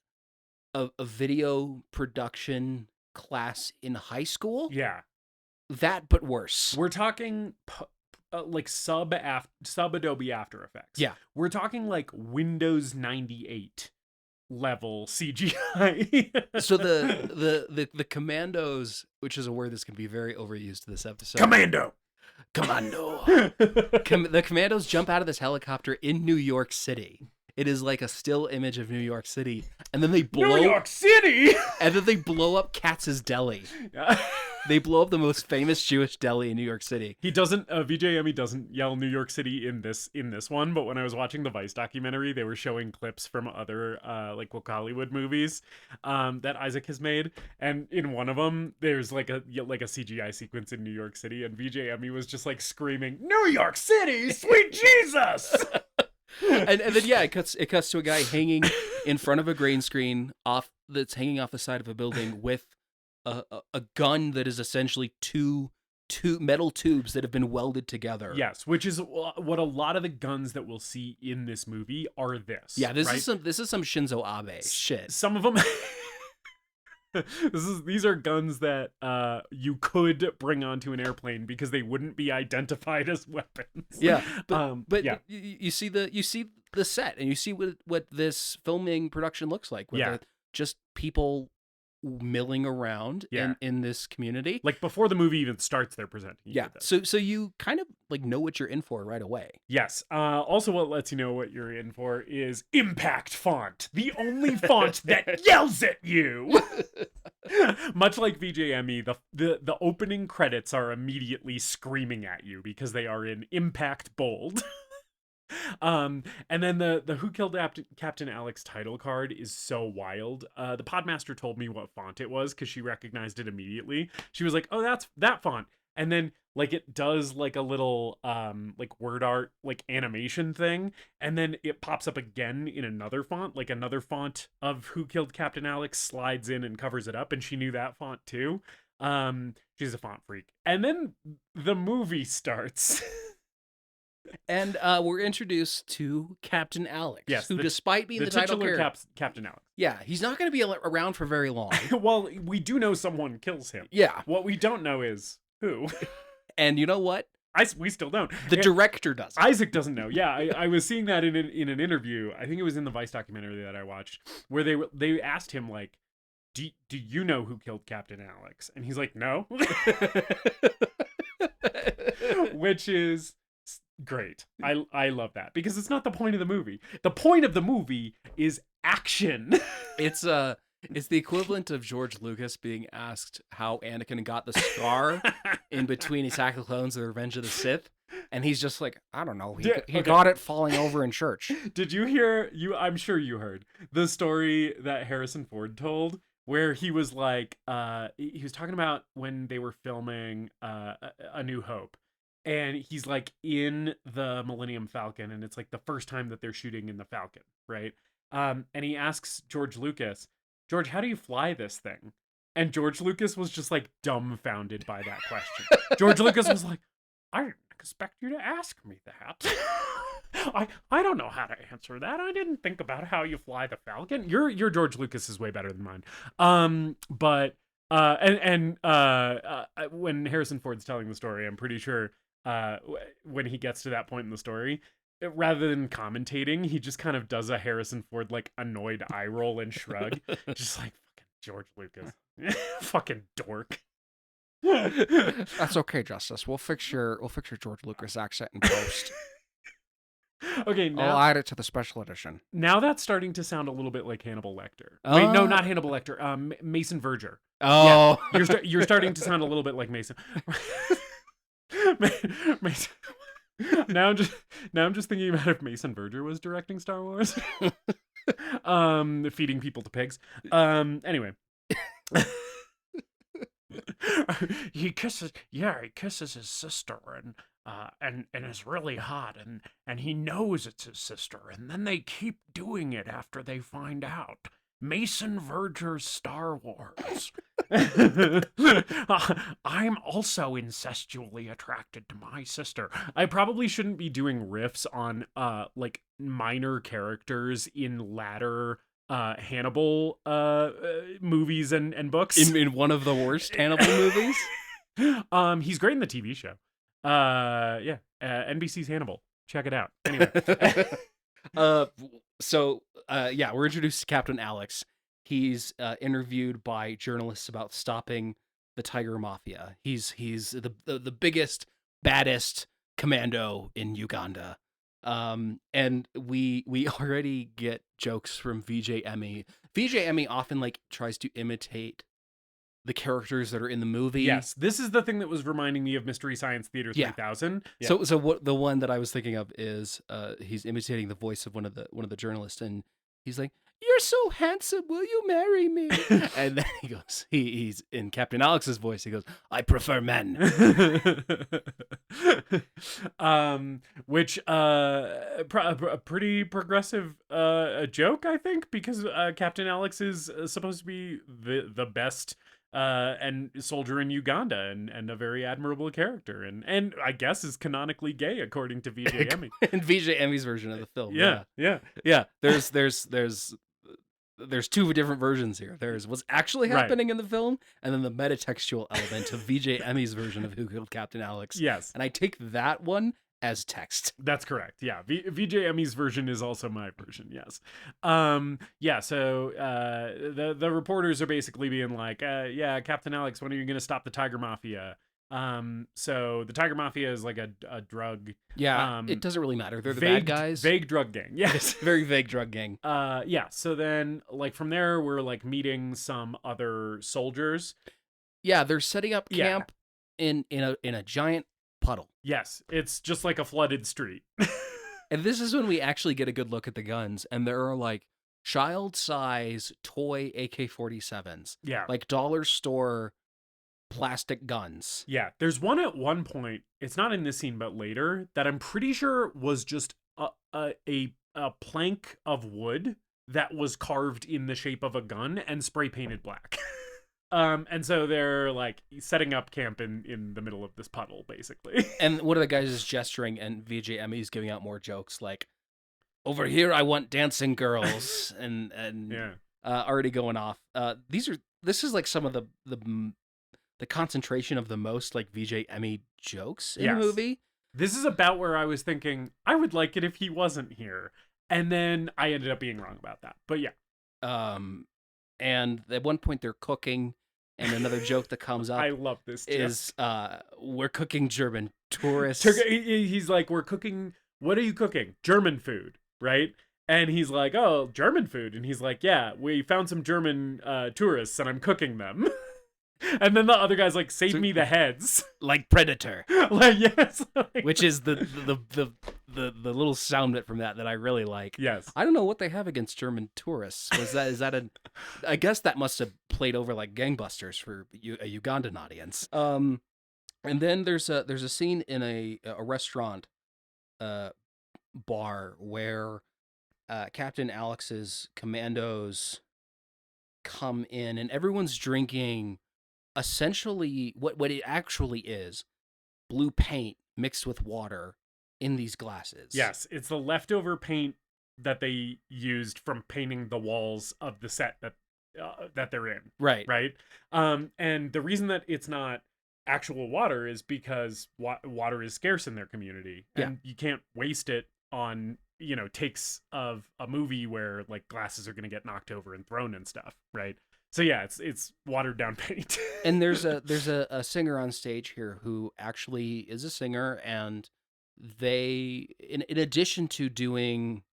video production class in high school, that but worse. We're talking like sub Adobe After Effects. Yeah, we're talking like Windows 98 level CGI. So the commandos, which is a word that's going to be very overused this episode. Commando. The commandos jump out of this helicopter in New York City. It is like a still image of New York City, and then they blow New York City, and then they blow up Katz's Deli. They blow up the most famous Jewish deli in New York City. He doesn't. VJ Emmie doesn't yell New York City in this one. But when I was watching the Vice documentary, they were showing clips from other like Wakaliwood movies that Isaac has made, and in one of them, there's like a CGI sequence in New York City, and VJ Emmie was just like screaming, "New York City, sweet Jesus!" and then it cuts to a guy hanging in front of a green screen that's hanging off the side of a building with a gun that is essentially two metal tubes that have been welded together. Yes, which is what a lot of the guns that we'll see in this movie are this. Yeah, this right? is some Shinzo Abe shit. Some of them these are guns that you could bring onto an airplane because they wouldn't be identified as weapons. Yeah, but yeah. you see the set, and you see what this filming production looks like. With just people milling around in this community. Like before the movie even starts, they're presenting you with this. So you kind of like know what you're in for right away. Yes. Also, what lets you know what you're in for is impact font, the only font that yells at you. Much like VJ Emmie, the opening credits are immediately screaming at you because they are in impact bold. And then the Who Killed Captain Alex title card is so wild. The Podmaster told me what font it was because she recognized it immediately. She was like, "Oh, that's that font." And then like it does like a little like word art like animation thing, and then it pops up again in another font, like another font of Who Killed Captain Alex slides in and covers it up, and she knew that font too. She's a font freak. And then the movie starts. And we're introduced to Captain Alex, who, despite being the title character, Captain Alex. Yeah, he's not going to be around for very long. Well, we do know someone kills him. Yeah. What we don't know is who. And you know what? We still don't. The director doesn't. Isaac doesn't know. Yeah, I was seeing that in an interview. I think it was in the Vice documentary that I watched, where they asked him like, "Do you know who killed Captain Alex?" And he's like, "No," which is great. I love that because it's not the point of the movie. The point of the movie is action. It's the equivalent of George Lucas being asked how Anakin got the scar in between Attack of the Clones and the Revenge of the Sith, and he's just like, I don't know. He got it falling over in church. Did you hear? I'm sure you heard the story that Harrison Ford told, where he was like, he was talking about when they were filming A New Hope. And he's like in the Millennium Falcon, and it's like the first time that they're shooting in the Falcon, right? And he asks George Lucas, "George, how do you fly this thing?" And George Lucas was just like dumbfounded by that question. George Lucas was like, "I didn't expect you to ask me that. I don't know how to answer that. I didn't think about how you fly the Falcon." Your George Lucas is way better than mine. But when Harrison Ford's telling the story, I'm pretty sure when he gets to that point in the story, rather than commentating, he just kind of does a Harrison Ford like annoyed eye roll and shrug, just like fucking George Lucas, fucking dork. That's okay, Justus. We'll fix your George Lucas accent in post. Okay, now I'll add it to the special edition. Now that's starting to sound a little bit like Hannibal Lecter. Wait, no, not Hannibal Lecter. Mason Verger. Oh, yeah, you're starting to sound a little bit like Mason. Mason. Now I'm just thinking about if Mason Verger was directing Star Wars. Feeding people to pigs. Anyway. he kisses his sister and it's really hot and he knows it's his sister, and then they keep doing it after they find out. Mason Verger's Star Wars. I'm also incestually attracted to my sister. I probably shouldn't be doing riffs on like minor characters in latter Hannibal movies and books. In one of the worst Hannibal movies? He's great in the TV show. NBC's Hannibal. Check it out. Anyway. We're introduced to Captain Alex. He's interviewed by journalists about stopping the Tiger Mafia. He's the biggest, baddest commando in Uganda. And we already get jokes from VJ Emmie. VJ Emmie often like tries to imitate the characters that are in the movie. Yes, this is the thing that was reminding me of Mystery Science Theater 3000. Yeah. So what the one that I was thinking of is he's imitating the voice of one of the journalists, and he's like, "You're so handsome, will you marry me?" And then he goes, he's in Captain Alex's voice, he goes, "I prefer men." Which a pretty progressive joke, I think, because Captain Alex is supposed to be the best and soldier in Uganda, and a very admirable character, and I guess is canonically gay according to VJ Emmie. In VJ Emmie's version of the film. Yeah. Yeah. There's two different versions here. There's what's actually Right. happening in the film, and then the metatextual element of VJ Emmie's version of Who Killed Captain Alex. Yes, And I take that one as text. that's correct. Yeah, VJ Emmie's version is also my version. Yes. Yeah. So the reporters are basically being like, yeah, Captain Alex, when are you going to stop the Tiger Mafia? So the Tiger Mafia is like a drug. Yeah, it doesn't really matter. They're the vague, bad guys. Vague drug gang. Yes. Very vague drug gang. Yeah. So then, like from there, we're like meeting some other soldiers. Yeah, they're setting up Yeah. camp in a giant puddle. Yes, it's just like a flooded street. And this is when we actually get a good look at the guns, and there are like child-size toy AK-47s, Yeah. like dollar store plastic guns. Yeah, there's one at one point. It's not in this scene, but later that I'm pretty sure was just a plank of wood that was carved in the shape of a gun and spray painted black. And so they're like setting up camp in the middle of this puddle, basically. And one of the guys is gesturing, and VJ Emmie's giving out more jokes like, "Over here, I want dancing girls," and Yeah. already going off. This is like some of the concentration of the most like VJ Emmie jokes in the Yes. movie. This is about where I was thinking I would like it if he wasn't here, and then I ended up being wrong about that. But yeah. And at one point they're cooking, and another joke that comes up I love this joke. is we're cooking German tourists. He's like, we're cooking. What are you cooking? German food, right? And he's like, oh, German food. And he's like, yeah, we found some German tourists, and I'm cooking them. And then the other guy's like, save me the heads. Like Predator, Like, yes. which is the little sound bit from that I really like. Yes. I don't know what they have against German tourists. I guess that must have played over like gangbusters for a Ugandan audience. And then there's a scene in a restaurant bar where Captain Alex's commandos come in, and everyone's drinking essentially what it actually is blue paint mixed with water in these glasses. Yes. It's the leftover paint that they used from painting the walls of the set that they're in. Right. Right. And the reason that it's not actual water is because water is scarce in their community, and you can't waste it on takes of a movie where like glasses are going to get knocked over and thrown and stuff, right? So yeah, it's watered down paint. And there's a singer on stage here who actually is a singer, and they in addition to doing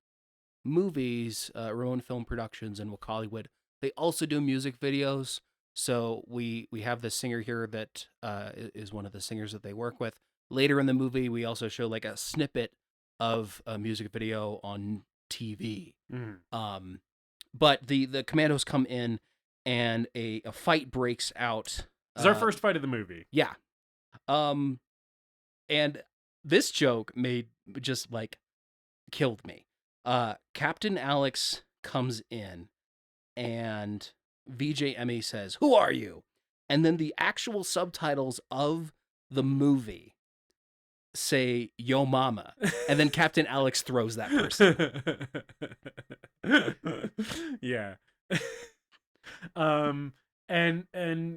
movies, Ramon Film Productions and Wakaliwood, they also do music videos. So we have this singer here that is one of the singers that they work with. Later in the movie, we also show like a snippet of a music video on TV. Mm. But the commandos come in, and a fight breaks out. It's our first fight of the movie. Yeah. And this joke just like killed me. Captain Alex comes in, and VJ Emmie says, "Who are you?" And then the actual subtitles of the movie say "Yo mama," and then Captain Alex throws that person. Yeah. And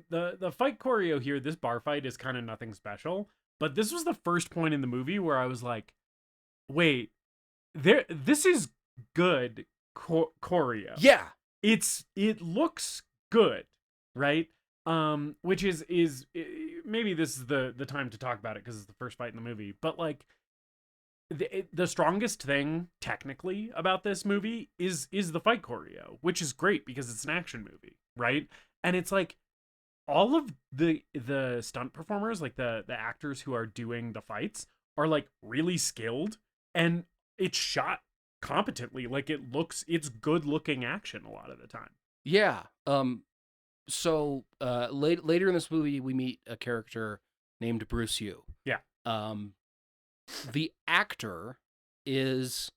the fight choreo here, this bar fight is kind of nothing special, but this was the first point in the movie where I was like, wait, this is good choreo. Yeah. It looks good, right? Which is maybe this is the time to talk about it because it's the first fight in the movie, but like the strongest thing technically about this movie is the fight choreo, which is great because it's an action movie, right? And it's like all of the stunt performers, like the actors who are doing the fights, are like really skilled, and it's shot competently. Like it's good looking action a lot of the time. Yeah. So later in this movie, we meet a character named Bruce Yu. Yeah. The actor is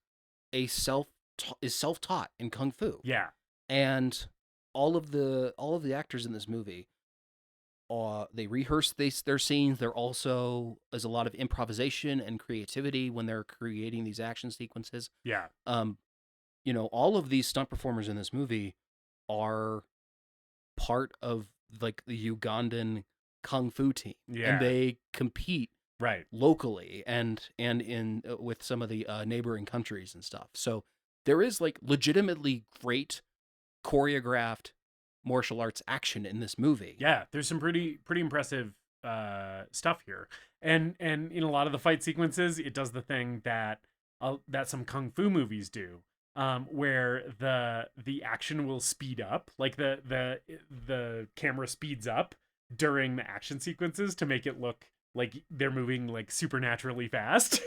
self-taught in kung fu. Yeah. And all of the actors in this movie they rehearse their scenes. There also is a lot of improvisation and creativity when they're creating these action sequences. Yeah. All of these stunt performers in this movie are part of like the Ugandan kung fu team, and they compete right locally and in with some of the neighboring countries and stuff. So there is like legitimately great choreographed martial arts action in this movie. Yeah, there's some pretty impressive stuff here, and in a lot of the fight sequences, it does the thing that some kung fu movies do, where the action will speed up, like the camera speeds up during the action sequences to make it look like they're moving like supernaturally fast.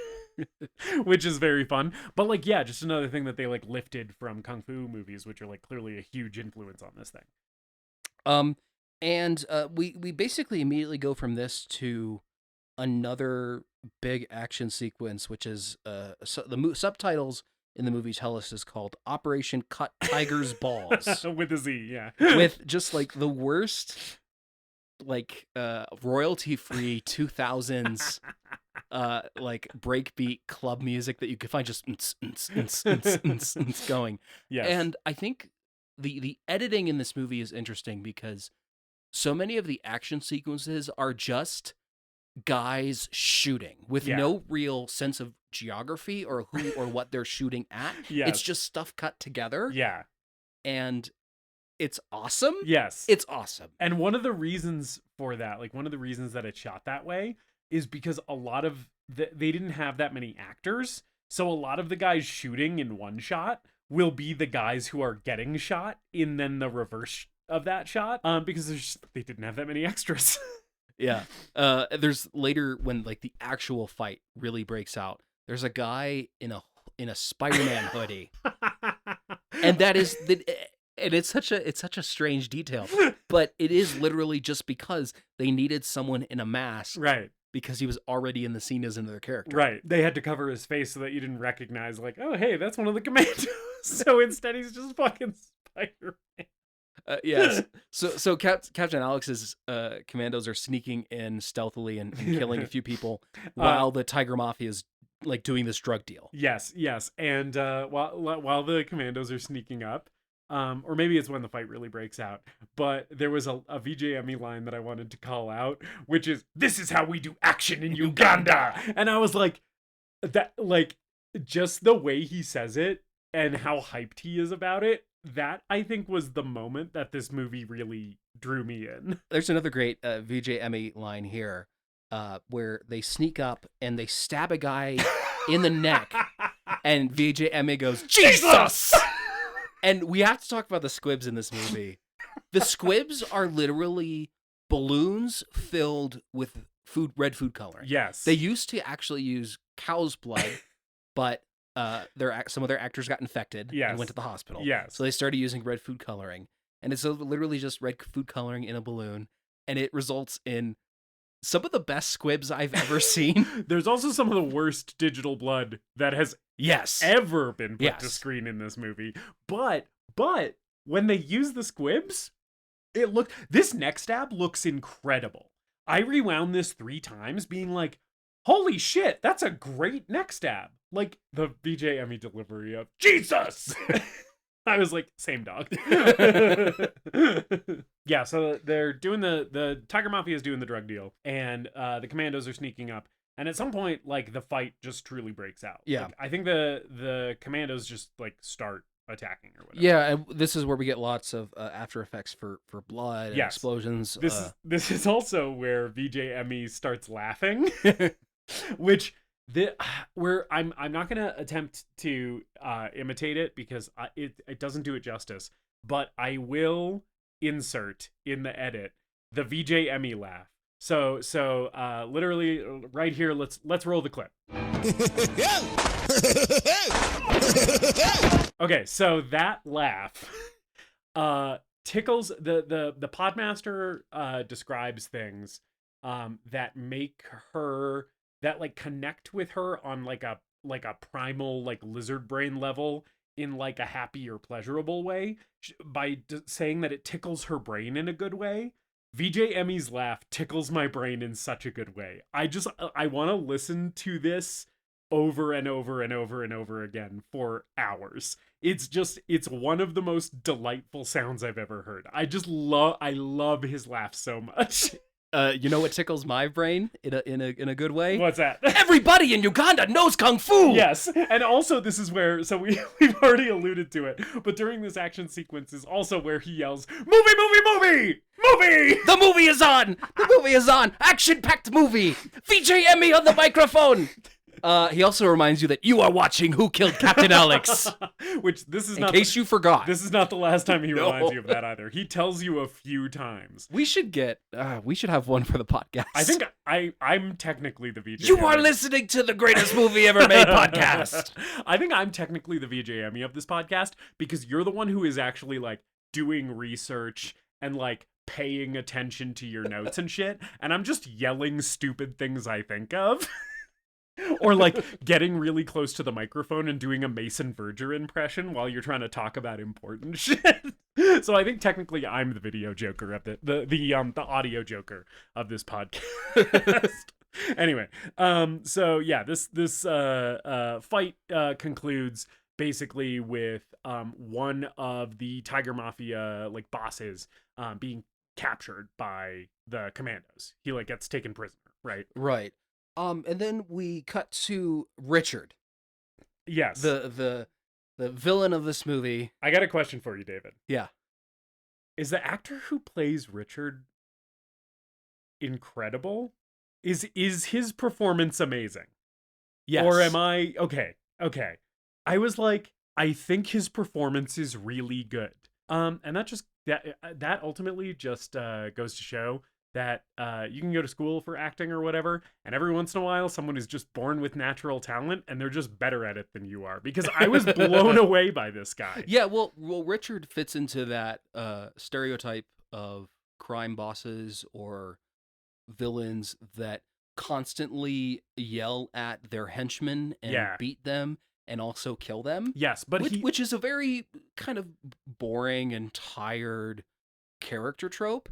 Which is very fun. But like, yeah, just another thing that they like lifted from kung fu movies, which are like clearly a huge influence on this thing. And we basically immediately go from this to another big action sequence, which is so the subtitles in the movie tell us is called Operation Cut Tiger's Balls. With a Z, yeah. With just like the worst like royalty-free 2000s like breakbeat club music that you could find, just going. Yes. And I think the editing in this movie is interesting because so many of the action sequences are just guys shooting with no real sense of geography or who or what they're shooting at. Yes. It's just stuff cut together. Yeah. And it's awesome. Yes. It's awesome. And one of the reasons for that, like one of the reasons that it's shot that way, is because a lot of they didn't have that many actors. So a lot of the guys shooting in one shot will be the guys who are getting shot in then the reverse of that shot, because they didn't have that many extras. Yeah. There's later when like the actual fight really breaks out. There's a guy in a Spider-Man hoodie. And that is and it's such a strange detail, but it is literally just because they needed someone in a mask, right? Because he was already in the scene as another character, right? They had to cover his face so that you didn't recognize, like, oh, hey, that's one of the commandos. So instead, he's just fucking Spider-Man. Yes. So Captain Alex's commandos are sneaking in stealthily and killing a few people while the Tiger Mafia is like doing this drug deal. Yes. And while the commandos are sneaking up, or maybe it's when the fight really breaks out, but there was a VJ Emmie line that I wanted to call out, which is, "This is how we do action in Uganda." And I was like, that, like, just the way he says it and how hyped he is about it, that I think was the moment that this movie really drew me in. There's another great VJ Emmie line here, where they sneak up and they stab a guy in the neck, and VJ Emmie goes, "Jesus!" And we have to talk about the squibs in this movie. The squibs are literally balloons filled with red food coloring. Yes. They used to actually use cow's blood, but some of their actors got infected and went to the hospital. Yes. So they started using red food coloring. And it's literally just red food coloring in a balloon. And it results in some of the best squibs I've ever seen. There's also some of the worst digital blood that has ever been put to screen in this movie. But when they use the squibs, this neck stab looks incredible. I rewound this 3 times being like, holy shit, that's a great neck stab. Like the VJ Emmie delivery of Jesus. I was like, same dog. Yeah, so they're doing the Tiger Mafia is doing the drug deal, and the commandos are sneaking up. And at some point, like, the fight just truly breaks out. Yeah. Like, I think the commandos just, like, start attacking or whatever. Yeah, and this is where we get lots of after effects for blood and explosions. This is also where VJ Emmie starts laughing, which I'm not gonna attempt to imitate it because it doesn't do it justice. But I will insert in the edit the VJ Emmie laugh. So literally right here, let's roll the clip. Okay, so that laugh tickles the Podmaster describes things that make her, that like connect with her on like a primal, like, lizard brain level in like a happy or pleasurable way, by saying that it tickles her brain in a good way. VJ Emmie's laugh tickles my brain in such a good way. I want to listen to this over and over and over and over again for hours. It's one of the most delightful sounds I've ever heard. I love his laugh so much. You know what tickles my brain in a good way? What's that? Everybody in Uganda knows kung fu. Yes, and also this is where we've already alluded to it, but during this action sequence is also where he yells, "Movie, movie, movie, movie!" The movie is on. The movie is on. Action-packed movie. VJ Emmie on the microphone. He also reminds you that you are watching Who Killed Captain Alex. Which this is in case you forgot. This is not the last time he reminds you of that either. He tells you a few times. We should have one for the podcast. I think I'm technically the VJ. You are listening to the greatest movie ever made podcast. I think I'm technically the VJ Emmie of this podcast because you're the one who is actually like doing research and like paying attention to your notes and shit, and I'm just yelling stupid things I think of. Or like getting really close to the microphone and doing a Mason Verger impression while you're trying to talk about important shit. So I think technically I'm the video joker of the audio joker of this podcast. Anyway, so yeah, this fight concludes basically with one of the Tiger Mafia like bosses being captured by the commandos. He like gets taken prisoner, right? Right. And then we cut to Richard. Yes. The villain of this movie. I got a question for you, David. Yeah. Is the actor who plays Richard incredible? Is his performance amazing? Yes. Or am I okay. I was like, I think his performance is really good. And that ultimately just goes to show that you can go to school for acting or whatever, and every once in a while someone is just born with natural talent and they're just better at it than you are, because I was blown away by this guy. Yeah, well Richard fits into that stereotype of crime bosses or villains that constantly yell at their henchmen and beat them and also kill them. Yes, but which is a very kind of boring and tired character trope.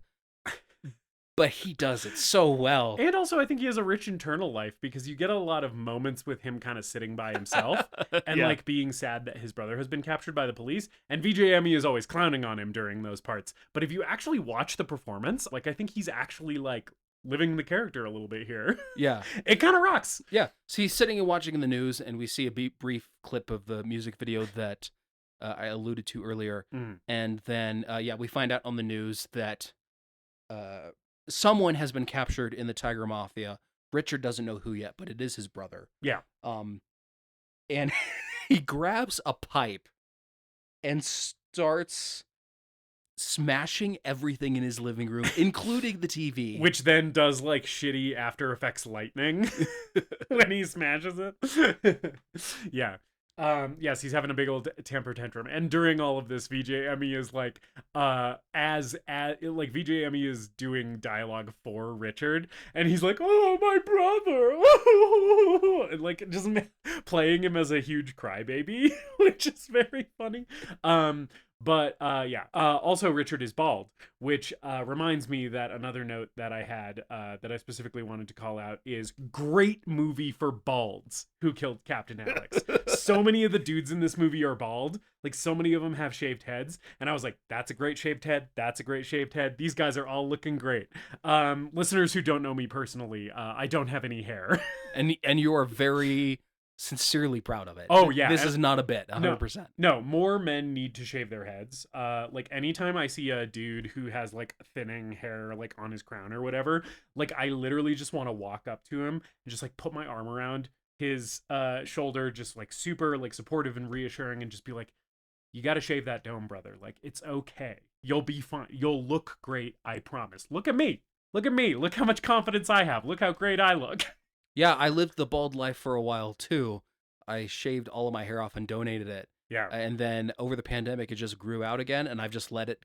But he does it so well. And also, I think he has a rich internal life, because you get a lot of moments with him kind of sitting by himself and like being sad that his brother has been captured by the police. And VJ Emmie is always clowning on him during those parts. But if you actually watch the performance, like I think he's actually like living the character a little bit here. Yeah. It kind of rocks. Yeah. So he's sitting and watching in the news, and we see a brief clip of the music video that I alluded to earlier. And then, we find out on the news that someone has been captured in the Tiger Mafia. Richard doesn't know who yet, but it is his brother. Yeah. And he grabs a pipe and starts smashing everything in his living room, including the TV. Which then does like shitty After Effects lightning when he smashes it. Yeah. Yes, he's having a big old temper tantrum, and during all of this, VJ Emmie is like, as VJ Emmie is doing dialogue for Richard, and he's like, "Oh, my brother," and like just playing him as a huge crybaby, which is very funny. Also Richard is bald, which reminds me that another note that I had that I specifically wanted to call out is great movie for balds Who Killed Captain Alex. So many of the dudes in this movie are bald. Like, so many of them have shaved heads. And I was like, that's a great shaved head. That's a great shaved head. These guys are all looking great. Listeners who don't know me personally, I don't have any hair. and you are very sincerely proud of it. Oh, yeah. This is not a bit, 100%. No, more men need to shave their heads. Like, anytime I see a dude who has, like, thinning hair, like, on his crown or whatever, like, I literally just want to walk up to him and just, like, put my arm around his shoulder, just, like, super, like, supportive and reassuring, and just be like, you got to shave that dome, brother. Like, it's okay. You'll be fine. You'll look great, I promise. Look at me. Look at me. Look how much confidence I have. Look how great I look. Yeah, I lived the bald life for a while, too. I shaved all of my hair off and donated it. Yeah. And then over the pandemic, it just grew out again, and I've just let it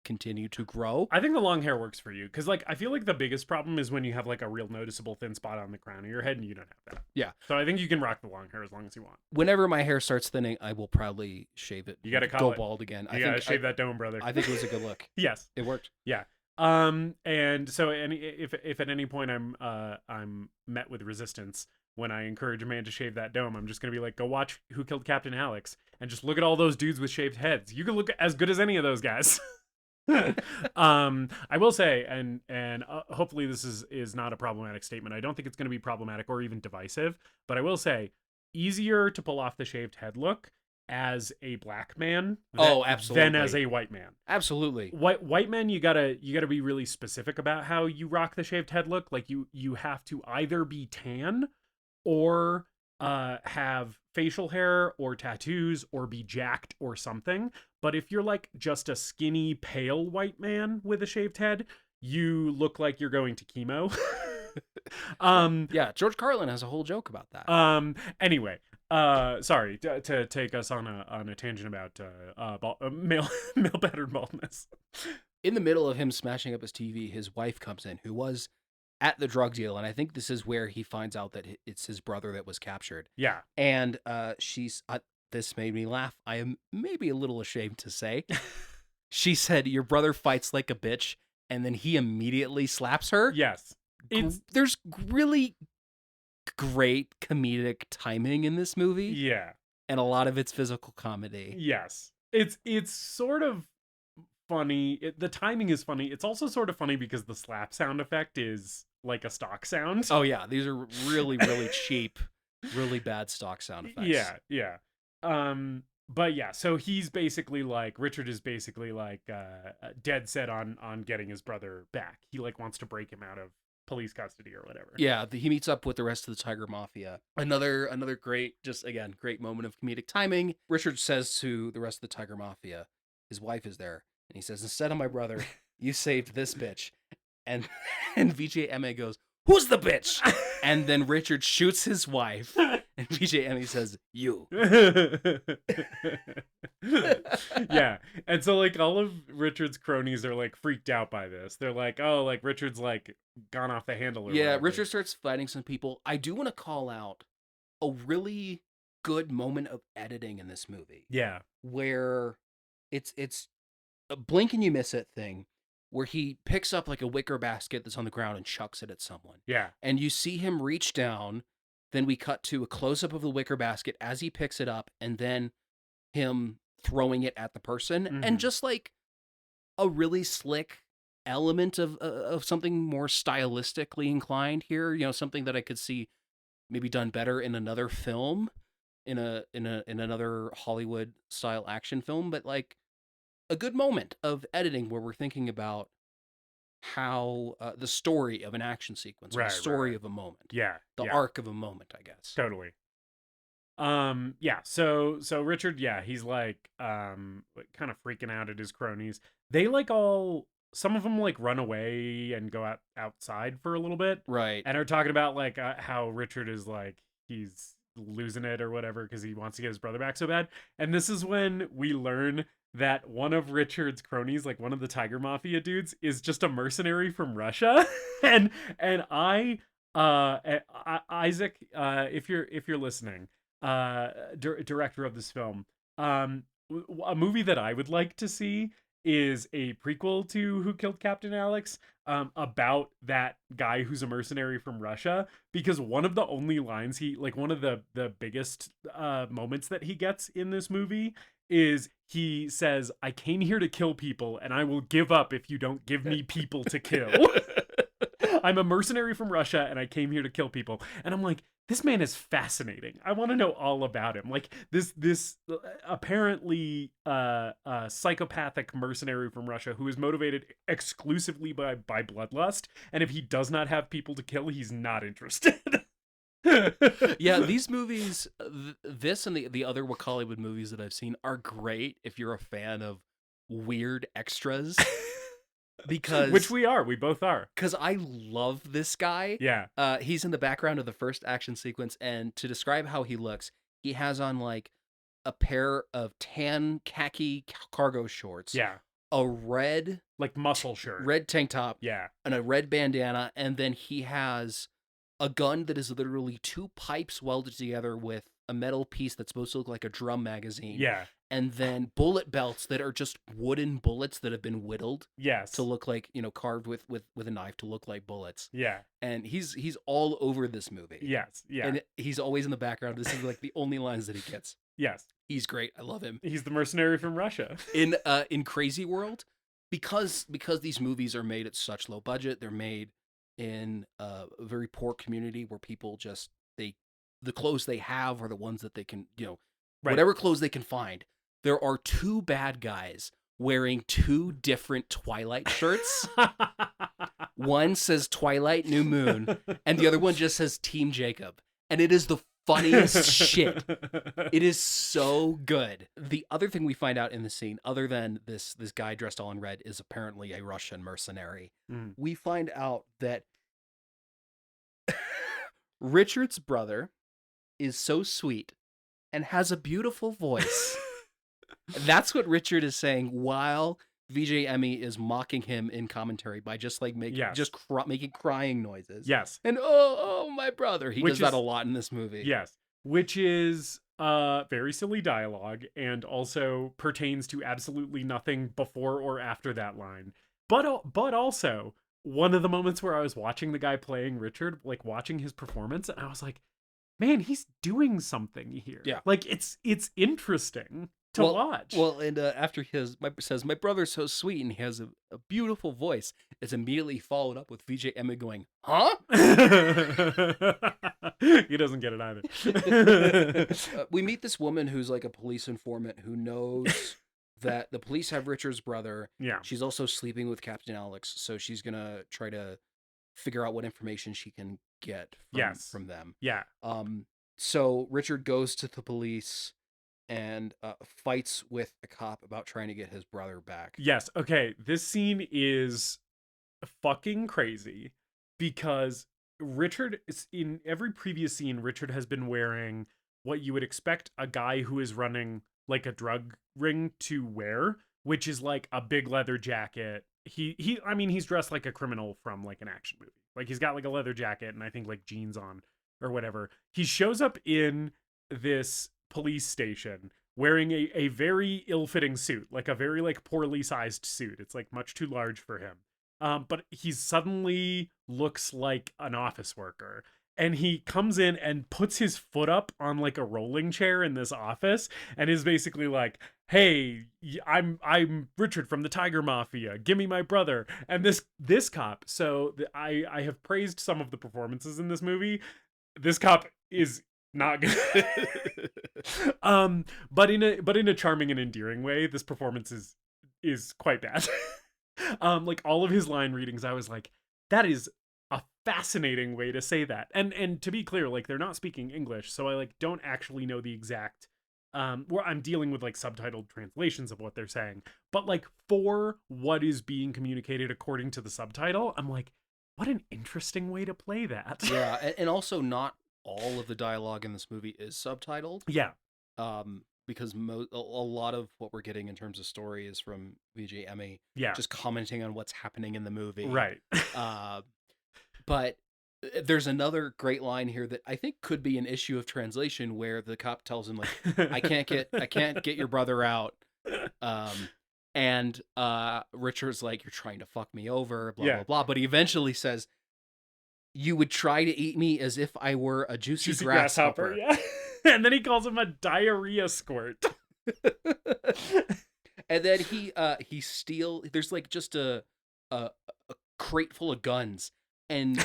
continue to grow. I think the long hair works for you, because, like, I feel like the biggest problem is when you have, like, a real noticeable thin spot on the crown of your head, and you don't have that. Yeah. So I think you can rock the long hair as long as you want. Whenever my hair starts thinning, I will probably shave it. You got to go bald again. You got to shave that dome, brother. I think it was a good look. Yes. It worked. Yeah. And so if at any point I'm met with resistance when I encourage a man to shave that dome, I'm just gonna be like, go watch Who Killed Captain Alex and just look at all those dudes with shaved heads. You can look as good as any of those guys. I will say, and hopefully this is not a problematic statement. I don't think it's going to be problematic or even divisive, but I will say, easier to pull off the shaved head look as a black man absolutely, than as a white man. Absolutely. White men, you gotta be really specific about how you rock the shaved head look. Like you have to either be tan or have facial hair or tattoos or be jacked or something. But if you're like just a skinny, pale white man with a shaved head, you look like you're going to chemo. Yeah, George Carlin has a whole joke about that. Anyway, sorry to take us on a tangent about male pattern baldness. In the middle of him smashing up his TV, his wife comes in, who was at the drug deal, and I think this is where he finds out that it's his brother that was captured. Yeah. And she's this made me laugh. I am maybe a little ashamed to say. She said, "Your brother fights like a bitch," and then he immediately slaps her. Yes. There's really great comedic timing in this movie. Yeah. And a lot of it's physical comedy. Yes. It's sort of funny. The timing is funny. It's also sort of funny because the slap sound effect is like a stock sound. Oh yeah, these are really, really cheap, really bad stock sound effects. Yeah. But yeah, so he's basically like, Richard is basically like dead set on getting his brother back. He like wants to break him out of police custody or whatever. Yeah, he meets up with the rest of the Tiger Mafia. Another great, just again, great moment of comedic timing. Richard says to the rest of the Tiger Mafia, his wife is there, and he says, "Instead of my brother, you saved this bitch." And VJ Emmie goes, "Who's the bitch?" And then Richard shoots his wife, and VJ Emmie says, "You." Yeah. And so like all of Richard's cronies are like freaked out by this. They're like, oh, like Richard's like gone off the handle or whatever. Richard starts fighting some people. I do want to call out a really good moment of editing in this movie. Yeah. Where it's a blink and you miss it thing, where he picks up like a wicker basket that's on the ground and chucks it at someone. Yeah. And you see him reach down, then we cut to a close-up of the wicker basket as he picks it up, and then him throwing it at the person. Mm-hmm. And just like a really slick element of something more stylistically inclined here, you know, something that I could see maybe done better in another film, in another Hollywood style action film, but like a good moment of editing where we're thinking about how the story of an action sequence, or the story of a moment, the arc of a moment, I guess. Totally. Yeah. So Richard, he's like kind of freaking out at his cronies. They like some of them like run away and go outside for a little bit, right? And are talking about like how Richard is like he's losing it or whatever because he wants to get his brother back so bad. And this is when we learn that one of Richard's cronies, like one of the Tiger Mafia dudes, is just a mercenary from Russia. and Isaac, if you're listening, director of this film, a movie that I would like to see is a prequel to Who Killed Captain Alex, about that guy who's a mercenary from Russia, because one of the only lines one of the biggest moments that he gets in this movie is he says, "I came here to kill people and I will give up if you don't give me people to kill." I'm a mercenary from Russia and I came here to kill people. And I'm like, this man is fascinating. I want to know all about him. Like this apparently psychopathic mercenary from Russia who is motivated exclusively by bloodlust. And if he does not have people to kill, he's not interested. Yeah, these movies, this and the other Wakaliwood movies that I've seen are great if you're a fan of weird extras. Because we both are. Because I love this guy. Yeah. He's in the background of the first action sequence, and to describe how he looks, he has on like a pair of tan khaki cargo shorts. Yeah. A red like muscle shirt. Red tank top. Yeah. And a red bandana, and then he has a gun that is literally two pipes welded together with a metal piece that's supposed to look like a drum magazine. Yeah. and then bullet belts that are just wooden bullets that have been whittled Yes. to look like, carved with a knife to look like bullets. Yeah. And he's all over this movie. Yes. Yeah. And he's always in the background. This is like the only lines that he gets. Yes. He's great. I love him. He's the mercenary from Russia. In Crazy World, because these movies are made at such low budget, they're made in a very poor community where people just the clothes they have are the ones that they can, Right. whatever clothes they can find. There are two bad guys wearing two different Twilight shirts. One says Twilight New Moon, and the other one just says Team Jacob. And it is the funniest shit. It is so good. The other thing we find out in the scene, other than this guy dressed all in red is apparently a Russian mercenary, we find out that Richard's brother is so sweet and has a beautiful voice. That's what Richard is saying while VJ Emmie is mocking him in commentary by just like making crying noises. Yes. And oh my brother. He does that a lot in this movie. Yes. Which is very silly dialogue and also pertains to absolutely nothing before or after that line. But also one of the moments where I was watching the guy playing Richard, like watching his performance, and I was like, man, he's doing something here. Yeah. Like it's interesting to watch. Well, and after he says, my brother's so sweet and he has a beautiful voice, it's immediately followed up with VJ Emmie going, huh? He doesn't get it either. We meet this woman who's like a police informant who knows that the police have Richard's brother. Yeah. She's also sleeping with Captain Alex, so she's going to try to figure out what information she can get from them. Yeah. So Richard goes to the police and fights with a cop about trying to get his brother back. Yes. Okay. This scene is fucking crazy because Richard, in every previous scene, Richard has been wearing what you would expect a guy who is running like a drug ring to wear, which is like a big leather jacket. I mean, he's dressed like a criminal from like an action movie. Like he's got like a leather jacket and I think like jeans on or whatever. He shows up in this police station wearing a very ill-fitting suit, like a very like poorly sized suit. It's like much too large for him. But he suddenly looks like an office worker. And he comes in and puts his foot up on like a rolling chair in this office and is basically like, hey, I'm Richard from the Tiger Mafia. Give me my brother. And this cop, so I have praised some of the performances in this movie. This cop is not good. But in a charming and endearing way, this performance is quite bad. Like all of his line readings, I was like, that is a fascinating way to say that. And to be clear, like they're not speaking English, so I like don't actually know the exact where I'm dealing with like subtitled translations of what they're saying. But like for what is being communicated according to the subtitle, I'm like, what an interesting way to play that. Yeah, and also not all of the dialogue in this movie is subtitled. Yeah. Because a lot of what we're getting in terms of story is from VJ Emmie. Yeah. Just commenting on what's happening in the movie. Right. But there's another great line here that I think could be an issue of translation where the cop tells him like, I can't get your brother out. And Richard's like, you're trying to fuck me over, blah, blah, blah. But he eventually says, you would try to eat me as if I were a juicy grasshopper. Yeah. And then he calls him a diarrhea squirt. And then he there's like just a crate full of guns. And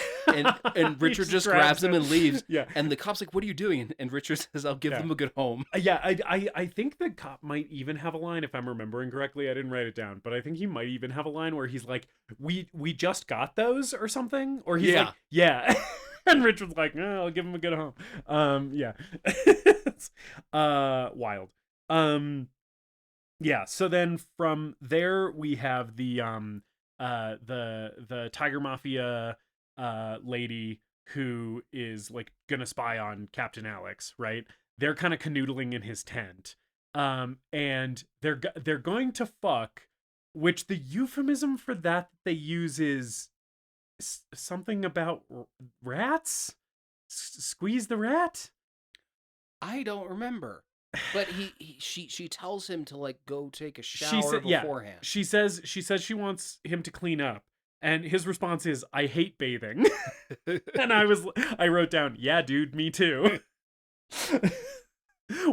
Richard just grabs them and leaves. Yeah. And the cop's like, what are you doing? And Richard says, I'll give them a good home. Yeah, I think the cop might even have a line, if I'm remembering correctly. I didn't write it down, but I think he might even have a line where he's like, we just got those or something. Or he's like, yeah. And Richard's like, I'll give him a good home. Yeah. It's, wild. Yeah, so then from there we have the Tiger Mafia lady who is like gonna spy on Captain Alex, right? They're kind of canoodling in his tent, and they're going to fuck, which the euphemism for that they use is something about rats. Squeeze the rat. I don't remember. But she tells him to like go take a She shower said, yeah. beforehand. She says she wants him to clean up, and his response is, "I hate bathing." And I wrote down, "Yeah, dude, me too."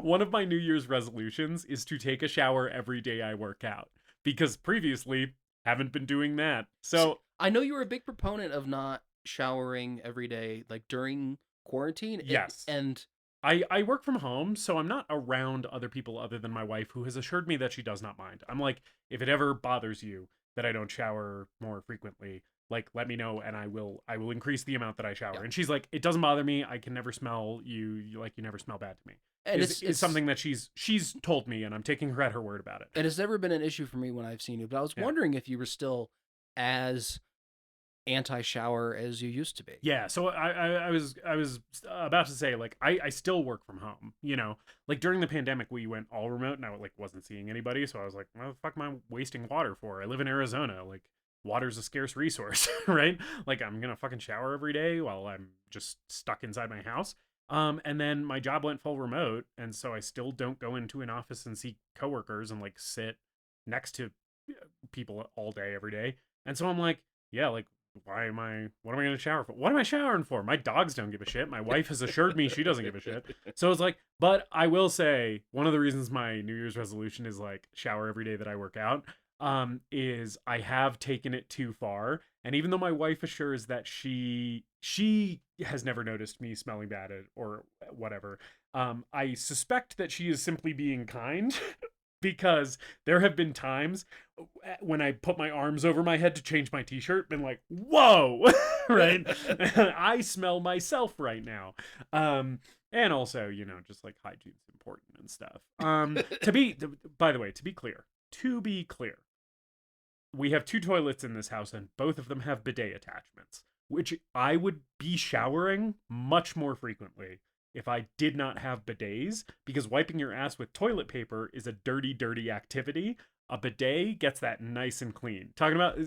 One of my New Year's resolutions is to take a shower every day I work out, because previously haven't been doing that. So I know you were a big proponent of not showering every day, like during quarantine. yes. And I work from home, so I'm not around other people other than my wife, who has assured me that she does not mind. I'm like, if it ever bothers you that I don't shower more frequently, like let me know and I will increase the amount that I shower. Yeah. And she's like, it doesn't bother me. I can never smell you like you never smell bad to me. and It's something that she's told me, and I'm taking her at her word about it. It has never been an issue for me when I've seen you, but I was Yeah. wondering if you were still as anti-shower as you used to be. Yeah, so I was about to say, like, I still work from home, you know, like during the pandemic we went all remote and I like wasn't seeing anybody, so I was like, what the fuck am I wasting water for? I live in Arizona, like water's a scarce resource. Right? Like I'm gonna fucking shower every day while I'm just stuck inside my house. And then my job went full remote, and so I still don't go into an office and see coworkers and like sit next to people all day every day. And so I'm like, yeah, like what am I going to shower for? What am I showering for? My dogs don't give a shit. My wife has assured me she doesn't give a shit. So it's like, but I will say one of the reasons my New Year's resolution is like shower every day that I work out, is I have taken it too far. And even though my wife assures that she has never noticed me smelling bad or whatever, I suspect that she is simply being kind. Because there have been times when I put my arms over my head to change my t-shirt, been like, whoa, right? I smell myself right now. And also, you know, just like hygiene's important and stuff. By the way, to be clear, we have 2 toilets in this house and both of them have bidet attachments, which I would be showering much more frequently if I did not have bidets, because wiping your ass with toilet paper is a dirty activity. A bidet gets that nice and clean. Talking about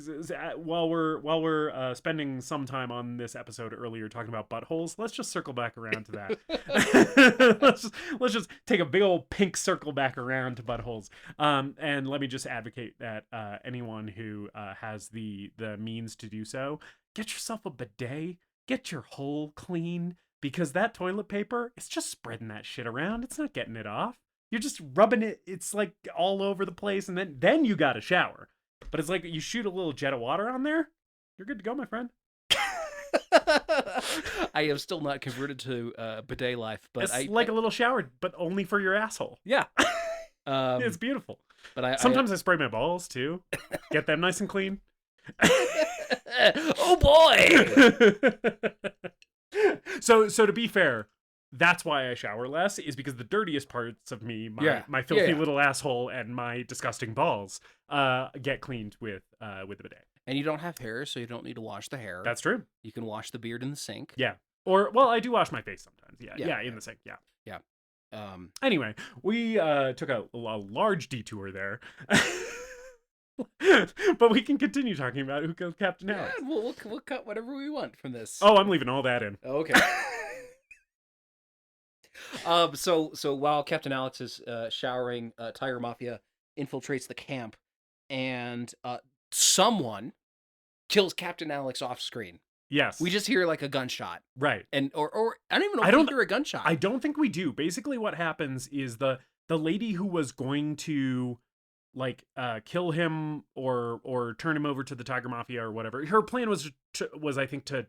while we're spending some time on this episode earlier talking about buttholes, let's just circle back around to that. let's just take a big old pink circle back around to buttholes. And let me just advocate that anyone who has the means to do so, get yourself a bidet, get your hole clean. Because that toilet paper, it's just spreading that shit around. It's not getting it off. You're just rubbing it. It's like all over the place. And then you got to shower. But it's like you shoot a little jet of water on there. You're good to go, my friend. I am still not converted to bidet life. But it's like a little shower, but only for your asshole. Yeah. It's beautiful. But sometimes I spray my balls too. Get them nice and clean. Oh boy! So to be fair, that's why I shower less, is because the dirtiest parts of me, my filthy little asshole and my disgusting balls, get cleaned with the bidet. And you don't have hair, so you don't need to wash the hair. That's true. You can wash the beard in the sink. Yeah. Or, well, I do wash my face sometimes. Yeah, in the sink. Yeah. Yeah. Anyway, we took a large detour there. But we can continue talking about Who Killed Captain Alex. Yeah, we'll cut whatever we want from this. Oh, I'm leaving all that in. Okay. So while Captain Alex is showering, Tiger Mafia infiltrates the camp, and someone kills Captain Alex off screen. Yes. We just hear like a gunshot. Right. And or I don't even know if we hear a gunshot. I don't think we do. Basically what happens is the lady who was going to like kill him or turn him over to the Tiger Mafia or whatever. Her plan was I think to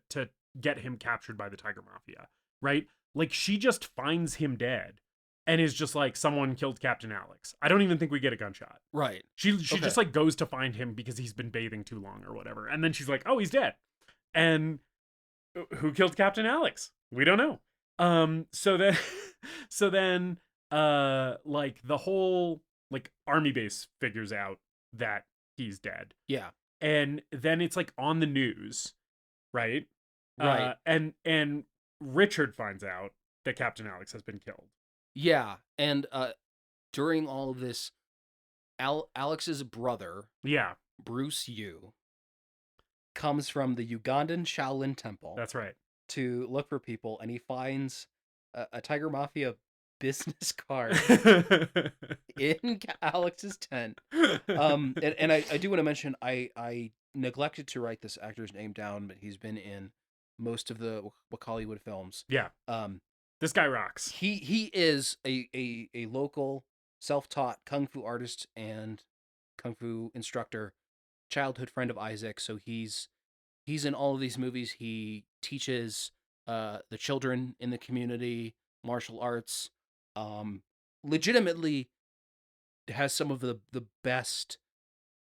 get him captured by the Tiger Mafia, right? Like she just finds him dead and is just like, someone killed Captain Alex. I don't even think we get a gunshot. Right. She just like goes to find him because he's been bathing too long or whatever. And then she's like, "Oh, he's dead." And who killed Captain Alex? We don't know. So then like the whole like army base figures out that he's dead. Yeah. And then it's like on the news, right? Right. And Richard finds out that Captain Alex has been killed. Yeah. And during all of this, Alex's brother, Bruce Yu, comes from the Ugandan Shaolin Temple. That's right. To look for people, and he finds a Tiger Mafia business card in Alex's tent. And I do want to mention I neglected to write this actor's name down, but he's been in most of the Wakaliwood films. Yeah. This guy rocks. He is a local self-taught kung fu artist and kung fu instructor, childhood friend of Isaac. So he's in all of these movies. He teaches the children in the community martial arts. Legitimately has some of the best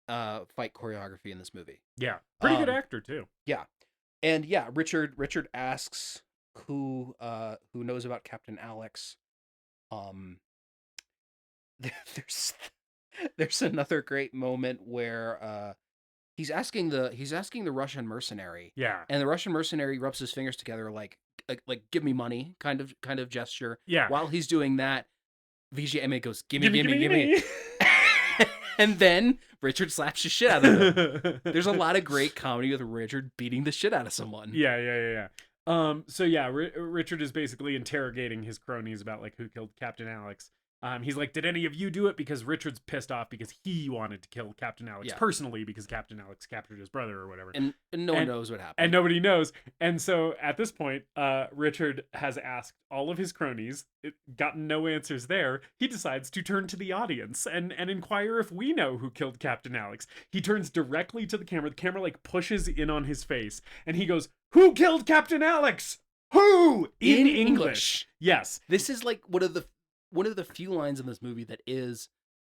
fight choreography in this movie. Yeah, pretty good actor too. Yeah, and yeah, Richard asks who knows about Captain Alex. There's another great moment where he's asking the Russian mercenary. Yeah, and the Russian mercenary rubs his fingers together like give me money kind of gesture. Yeah. While he's doing that, Emmie goes gimme. And then Richard slaps the shit out of him. There's a lot of great comedy with Richard beating the shit out of someone. Yeah. So yeah, Richard is basically interrogating his cronies about like who killed Captain Alex. He's like, did any of you do it? Because Richard's pissed off because he wanted to kill Captain Alex personally because Captain Alex captured his brother or whatever. And no one knows what happened. And nobody knows. And so at this point, Richard has asked all of his cronies, gotten no answers there. He decides to turn to the audience and inquire if we know who killed Captain Alex. He turns directly to the camera. The camera like pushes in on his face and he goes, who killed Captain Alex? Who? In English. Yes. This is like one of the few lines in this movie that is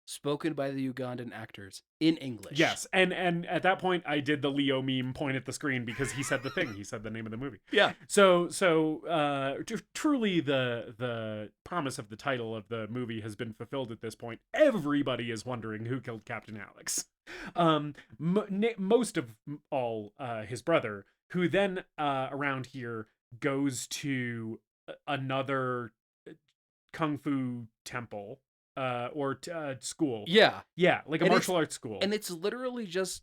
spoken by the Ugandan actors in English. Yes, and at that point, I did the Leo meme point at the screen because he said the thing. He said the name of the movie. Yeah. So truly, the promise of the title of the movie has been fulfilled at this point. Everybody is wondering who killed Captain Alex. Most of all, his brother, who then around here goes to another kung fu temple or school. Yeah Like a martial arts school. And it's literally just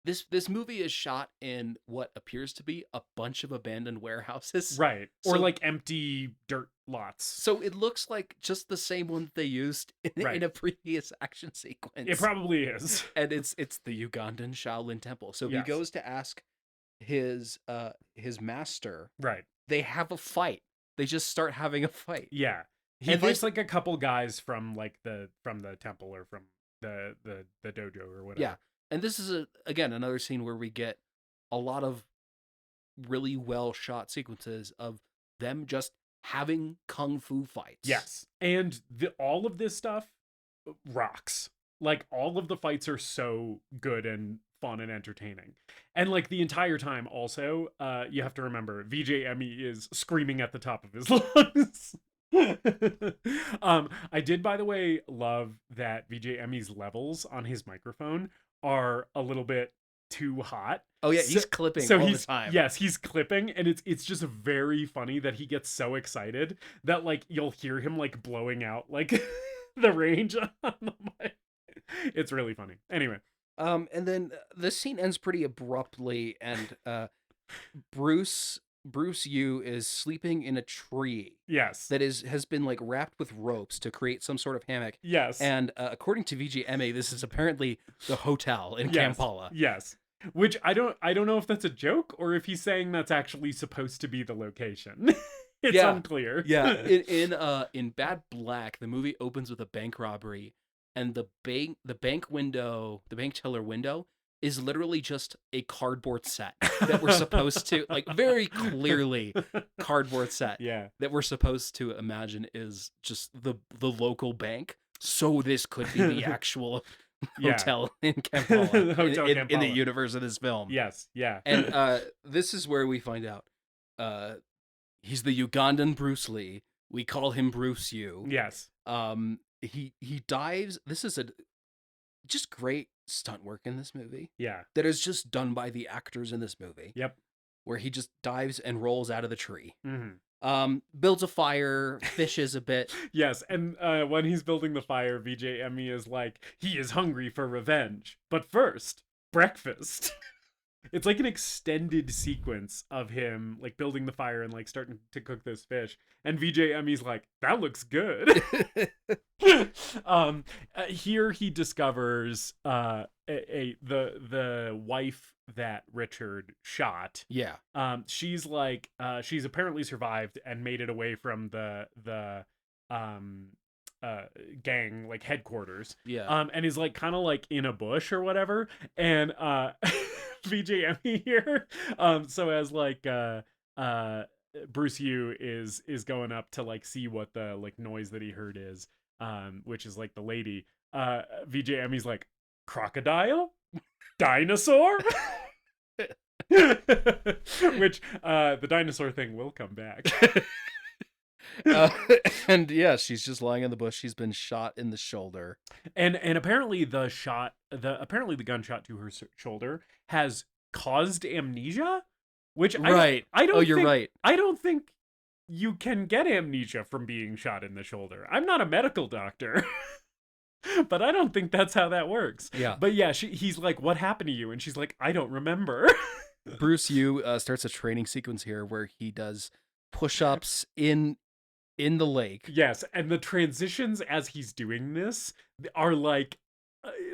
this movie is shot in what appears to be a bunch of abandoned warehouses, right? Or like empty dirt lots. So it looks like just the same one that they used in a previous action sequence. It probably is. And it's the Ugandan Shaolin temple. So he goes to ask his master, right? They have a fight. They just start having a fight. Yeah. He fights like a couple guys from the temple or from the dojo or whatever. Yeah. And this is again another scene where we get a lot of really well shot sequences of them just having kung fu fights. Yes. And all of this stuff rocks. Like all of the fights are so good and fun and entertaining. And like the entire time also, you have to remember VJ Emmie is screaming at the top of his lungs. I did, by the way, love that VJ Emmie's levels on his microphone are a little bit too hot. Oh yeah, he's clipping all the time. Yes, he's clipping, and it's just very funny that he gets so excited that like you'll hear him like blowing out like the range on the mic. It's really funny. Anyway. And then this scene ends pretty abruptly, and Bruce Yu is sleeping in a tree. Yes. That has been like wrapped with ropes to create some sort of hammock. Yes. And according to VG Emmie, this is apparently the hotel in Kampala. Yes. Which I don't know if that's a joke or if he's saying that's actually supposed to be the location. It's unclear. Yeah. In Bad Black, the movie opens with a bank robbery, and the bank teller window is literally just a cardboard set that we're supposed to, like, very clearly cardboard set. Yeah. That we're supposed to imagine is just the local bank. So this could be the actual hotel in Kampala, in the universe of this film. Yes. Yeah. And this is where we find out he's the Ugandan Bruce Lee. We call him Bruce Yu. Yes. He dives. This is just great stunt work in this movie. Yeah. That is just done by the actors in this movie. Yep. Where he just dives and rolls out of the tree. Mm-hmm. Builds a fire, fishes a bit. Yes, and when he's building the fire, VJ Emmie is like, he is hungry for revenge. But first, breakfast. It's like an extended sequence of him like building the fire and like starting to cook this fish. And VJ Emmie's like, that looks good. Here he discovers the wife that Richard shot. Yeah. She's like she's apparently survived and made it away from the gang like headquarters. Yeah. And is like kind of like in a bush or whatever. And VJ Emmie here so as like Bruce Yu is going up to like see what the like noise that he heard is, which is like the lady. VJ Emmie's like, crocodile, dinosaur. Which the dinosaur thing will come back. And yeah, she's just lying in the bush. She's been shot in the shoulder, and apparently the gunshot to her shoulder has caused amnesia, which right. I don't you're think, right. I don't think you can get amnesia from being shot in the shoulder. I'm not a medical doctor. But I don't think that's how that works. Yeah. But yeah, he's like, what happened to you? And she's like, I don't remember. Bruce Yu starts a training sequence here where he does push-ups in the lake. Yes, and the transitions as he's doing this are like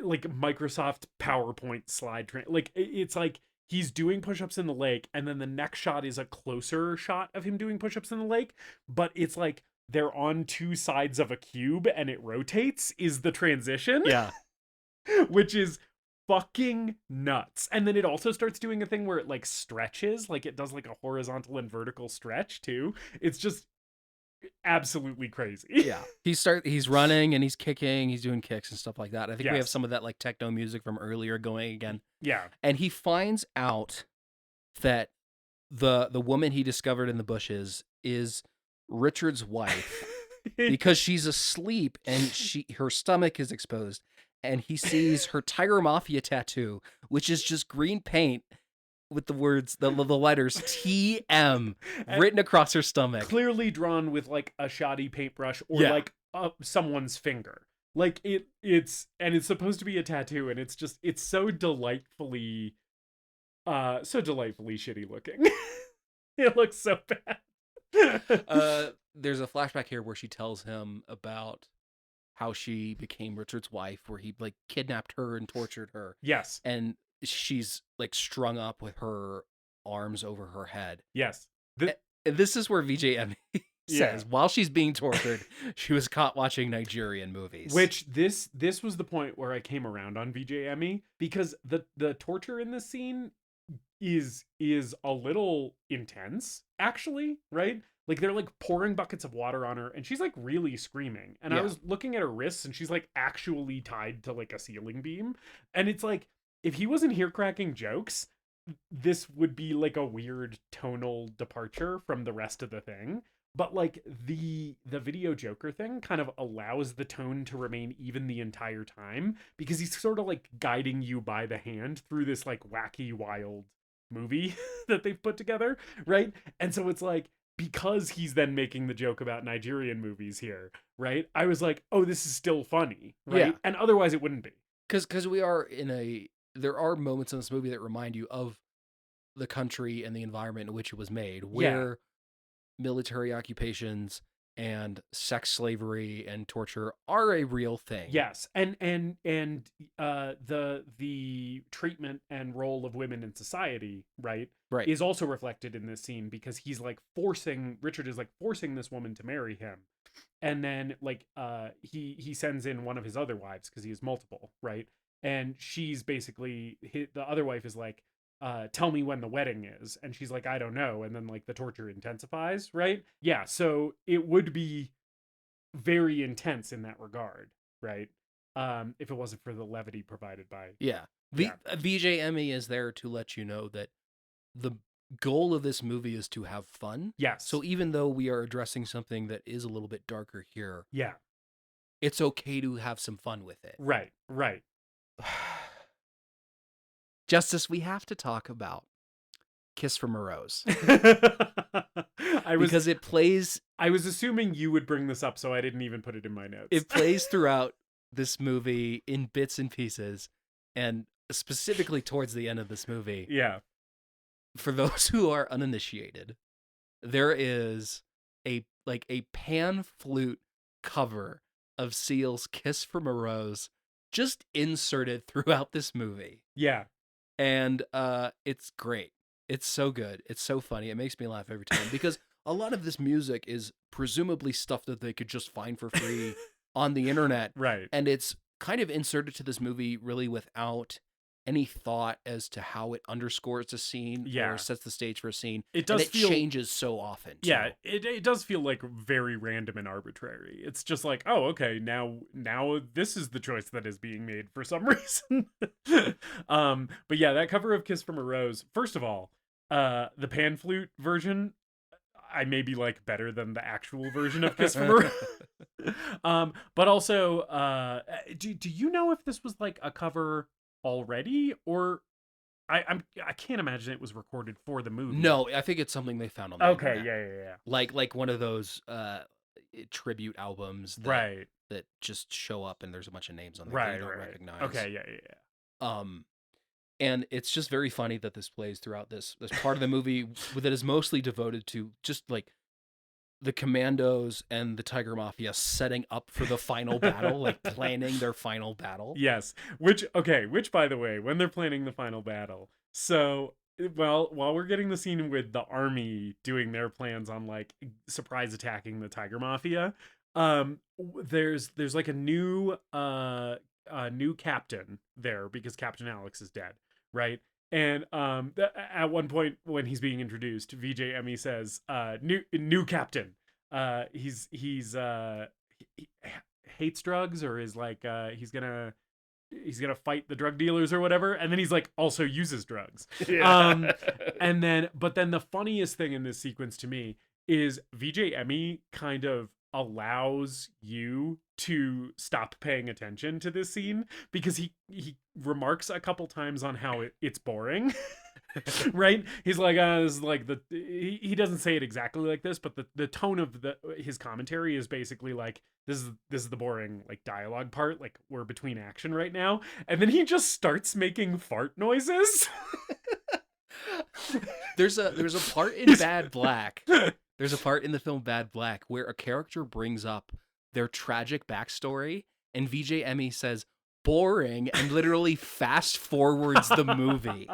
Microsoft PowerPoint slide it's like he's doing push-ups in the lake, and then the next shot is a closer shot of him doing push-ups in the lake, but it's like they're on two sides of a cube and it rotates is the transition. Yeah. Which is fucking nuts. And then it also starts doing a thing where it like stretches, like it does like a horizontal and vertical stretch too. It's just absolutely crazy. Yeah. He's running and he's kicking, he's doing kicks and stuff like that. I think we have Yes. some of that like techno music from earlier going again. Yeah. And he finds out that the woman he discovered in the bushes is Richard's wife because she's asleep and her stomach is exposed, and he sees her Tiger Mafia tattoo, which is just green paint with the words, the letters TM written across her stomach. Clearly drawn with like a shoddy paintbrush or Yeah. like someone's finger. Like it's supposed to be a tattoo, and it's so delightfully shitty looking. It looks so bad. There's a flashback here where she tells him about how she became Richard's wife, where he like kidnapped her and tortured her. Yes. And she's like strung up with her arms over her head. Yes. And this is where VJ Emmie says, Yeah. while she's being tortured, she was caught watching Nigerian movies. Which this was the point where I came around on VJ Emmie, because the torture in this scene is a little intense, actually, right? Like they're like pouring buckets of water on her and she's like really screaming. And Yeah. I was looking at her wrists and she's like actually tied to like a ceiling beam. And it's like, if he wasn't here cracking jokes, this would be like a weird tonal departure from the rest of the thing. But like the video Joker thing kind of allows the tone to remain even the entire time, because he's sort of like guiding you by the hand through this like wacky, wild movie that they've put together, right? And so it's like, because he's then making the joke about Nigerian movies here, right? I was like, oh, this is still funny, right? Yeah. And otherwise it wouldn't be. Because there are moments in this movie that remind you of the country and the environment in which it was made, where military occupations and sex slavery and torture are a real thing. Yes, and the treatment and role of women in society, right, is also reflected in this scene, because he's like Richard is like forcing this woman to marry him, and then like he sends in one of his other wives because he has multiple, right, and she's basically the other wife is like, tell me when the wedding is, and she's like, I don't know, and then like the torture intensifies, right? Yeah, so it would be very intense in that regard, right? If it wasn't for the levity provided by VJ Emmie is there to let you know that the goal of this movie is to have fun. Yes. So even though we are addressing something that is a little bit darker here, it's okay to have some fun with it. Right. Justus, we have to talk about Kiss from a Rose. Because it plays... I was assuming you would bring this up, so I didn't even put it in my notes. It plays throughout this movie in bits and pieces, and specifically towards the end of this movie. Yeah. For those who are uninitiated, there is a pan flute cover of Seal's Kiss from a Rose just inserted throughout this movie. Yeah. And it's great. It's so good. It's so funny. It makes me laugh every time because a lot of this music is presumably stuff that they could just find for free on the internet. Right. And it's kind of inserted to this movie really without any thought as to how it underscores a scene or sets the stage for a scene. It does feel changes so often. Too. Yeah, it does feel like very random and arbitrary. It's just like, oh, okay, now this is the choice that is being made for some reason. But yeah, that cover of Kiss from a Rose, first of all, the pan flute version, I maybe like better than the actual version of Kiss from a Rose. But also, do you know if this was like a cover already, or I can't imagine it was recorded for the movie. No, I think it's something they found on the internet. Yeah. Like one of those tribute albums that just show up and there's a bunch of names on there that you don't recognize. Okay, yeah. And it's just very funny that this plays throughout this part of the movie that is mostly devoted to just like the commandos and the Tiger Mafia setting up for the final battle, like planning their final battle. Yes. Which by the way, when they're planning the final battle, so while we're getting the scene with the army doing their plans on like surprise attacking the Tiger Mafia, there's like a new captain there because Captain Alex is dead, right? And at one point when he's being introduced, VJ Emmie says, "New captain. He hates drugs, or is like he's gonna fight the drug dealers or whatever." And then he's like, also uses drugs. Yeah. But then the funniest thing in this sequence to me is VJ Emmie kind of allows you to stop paying attention to this scene because he remarks a couple times on how it's boring. Right? He's like, this is like he doesn't say it exactly like this, but the tone of his commentary is basically like, this is the boring like dialogue part, like we're between action right now, and then he just starts making fart noises. There's a part in Bad Black. There's a part in the film Bad Black where a character brings up their tragic backstory, and VJ Emmie says boring and literally fast forwards the movie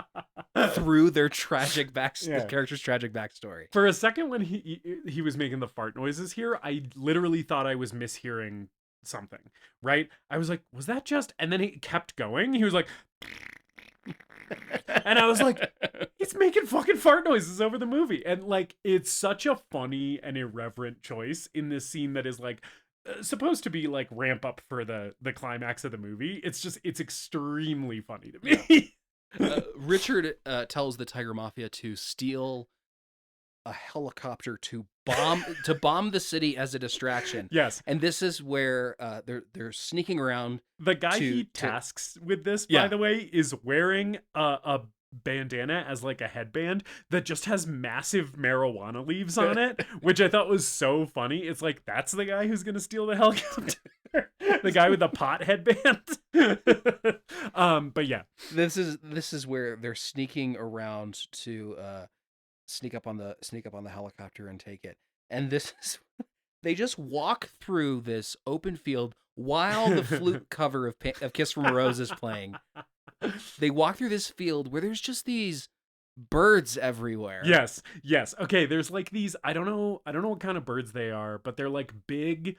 through their tragic the character's tragic backstory. For a second when he was making the fart noises here, I literally thought I was mishearing something, right? I was like, was that just... And then he kept going. He was like... And I was like, it's making fucking fart noises over the movie. And like, it's such a funny and irreverent choice in this scene that is like supposed to be like ramp up for the climax of the movie. It's extremely funny to me. Richard tells the Tiger Mafia to steal a helicopter to bomb the city as a distraction. Yes. And this is where they're sneaking around. The guy he tasks with this, by the way, is wearing a bandana as like a headband that just has massive marijuana leaves on it, which I thought was so funny. It's like, that's the guy who's gonna steal the helicopter. The guy with the pot headband. But yeah, this is where they're sneaking around to sneak up on the helicopter and take it. And this is, they just walk through this open field while the flute cover of Kiss from a Rose is playing. They walk through this field where there's just these birds everywhere. Yes. Okay, there's like these, I don't know what kind of birds they are, but they're like big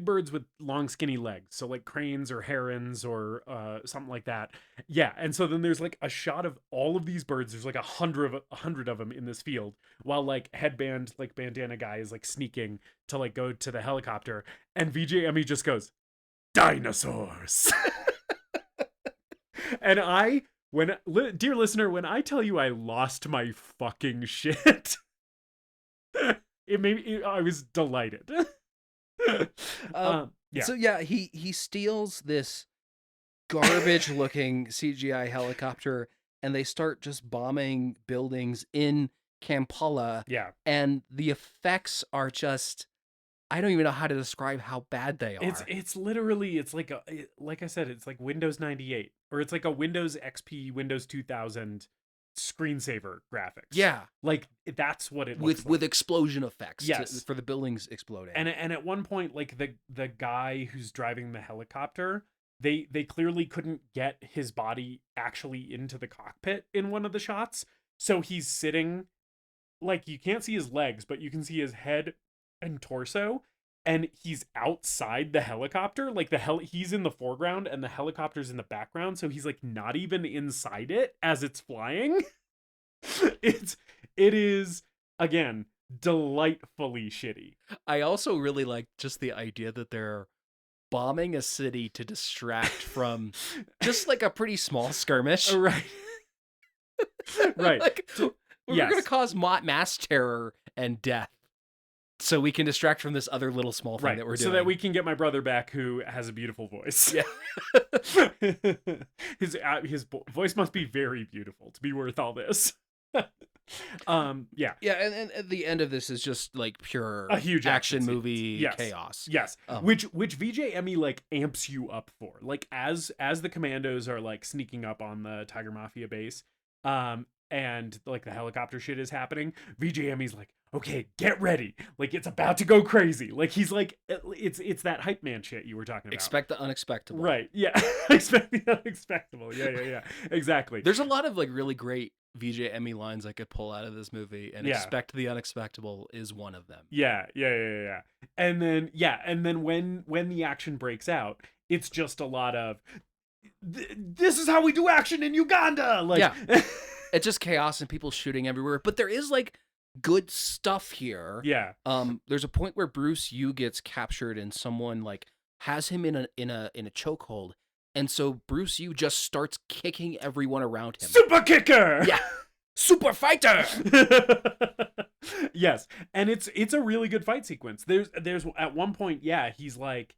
birds with long skinny legs. So like cranes or herons or something like that. Yeah, and so then there's like a shot of all of these birds. There's like 100 of them in this field, while like headband, like bandana guy is like sneaking to like go to the helicopter, and VJ Emmie just goes, "Dinosaurs." And dear listener, when I tell you I lost my fucking shit, I was delighted. So yeah, he steals this garbage looking CGI helicopter and they start just bombing buildings in Kampala. Yeah. And the effects are just, I don't even know how to describe how bad they are. It's literally, it's like like I said, it's like Windows 98, or it's like a Windows XP, Windows 2000 screensaver graphics. Yeah. Like that's what it looks with like. explosion effects Yes. for the buildings exploding. And at one point, like the guy who's driving the helicopter, they clearly couldn't get his body actually into the cockpit in one of the shots. So he's sitting, like, you can't see his legs, but you can see his head and torso, and he's outside the helicopter. Like he's in the foreground and the helicopter's in the background, so he's like not even inside it as it's flying. It is, again, delightfully shitty. I also really like just the idea that they're bombing a city to distract from just like a pretty small skirmish. Right. Right. Like, we're Yes. going to cause mass terror and death so we can distract from this other little small thing Right. that we're doing. So that we can get my brother back, who has a beautiful voice. Yeah. his voice must be very beautiful to be worth all this. Yeah. Yeah, and at the end of this is just like pure A huge action movie sequence. Yes. chaos. Yes. Which VJ Emmie like amps you up for. Like as the commandos are like sneaking up on the Tiger Mafia base, and like the helicopter shit is happening, VJ Emmie's like, okay, get ready. Like it's about to go crazy. Like he's like, it's that hype man shit you were talking about. Expect the unexpectable. Right. Yeah. Expect the unexpectable. Yeah. Exactly. There's a lot of like really great VJ Emmie lines I could pull out of this movie, and Yeah. expect the unexpectable is one of them. Yeah. And then when the action breaks out, it's just a lot of this is how we do action in Uganda. Like, Yeah. It's just chaos and people shooting everywhere, but there is like good stuff here. Yeah. There's a point where Bruce Yu gets captured and someone like has him in a chokehold, and so Bruce Yu just starts kicking everyone around him. Super kicker. Yeah. Super fighter. Yes, and it's a really good fight sequence. There's at one point, yeah, he's like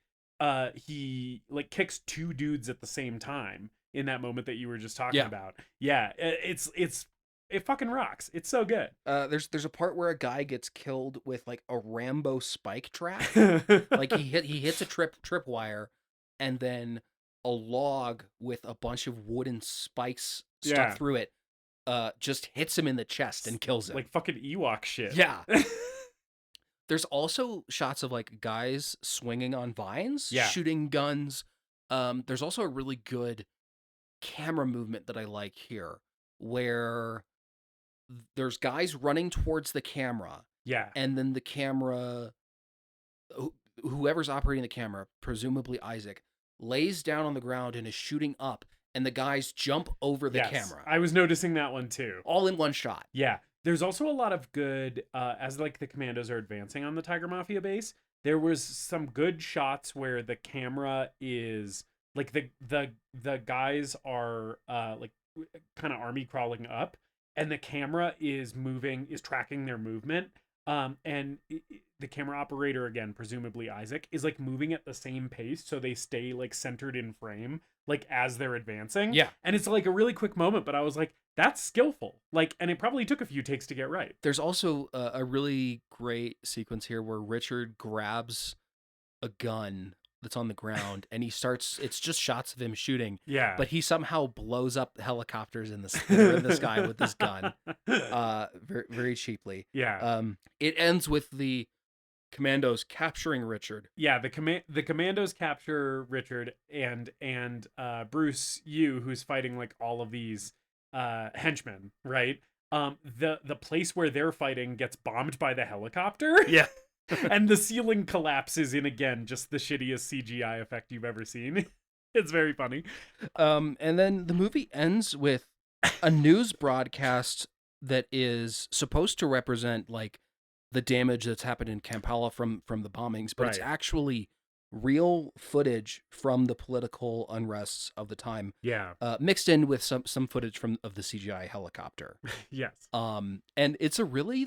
he like kicks two dudes at the same time in that moment that you were just talking about. Yeah, it fucking rocks. It's so good. There's a part where a guy gets killed with like a Rambo spike trap. Like he hits a trip wire, and then a log with a bunch of wooden spikes stuck through it just hits him in the chest and kills him. Like fucking Ewok shit. Yeah. There's also shots of like guys swinging on vines, shooting guns. There's also a really good camera movement that I like here, where there's guys running towards the camera. Yeah. And then the camera, whoever's operating the camera, presumably Isaac, lays down on the ground and is shooting up, and the guys jump over the camera. I was noticing that one too. All in one shot. Yeah. There's also a lot of good, as like the commandos are advancing on the Tiger Mafia base, there was some good shots where the camera is like the guys are like kind of army crawling up, and the camera is tracking their movement. And the camera operator, again, presumably Isaac, is like moving at the same pace, so they stay like centered in frame, like as they're advancing. Yeah. And it's like a really quick moment, but I was like, that's skillful. Like, and it probably took a few takes to get right. There's also a really great sequence here where Richard grabs a gun that's on the ground and it's just shots of him shooting. Yeah. But he somehow blows up helicopters in the sky with this gun very, very cheaply. Yeah. It ends with the commandos capturing Richard. Yeah, the commandos capture Richard and Bruce Yu, who's fighting like all of these henchmen, right? The place where they're fighting gets bombed by the helicopter. Yeah. And the ceiling collapses in, again, just the shittiest CGI effect you've ever seen. It's very funny. And then the movie ends with a news broadcast that is supposed to represent like the damage that's happened in Kampala from the bombings, but it's actually real footage from the political unrests of the time. Yeah. Mixed in with some footage of the CGI helicopter. Yes. And it's a really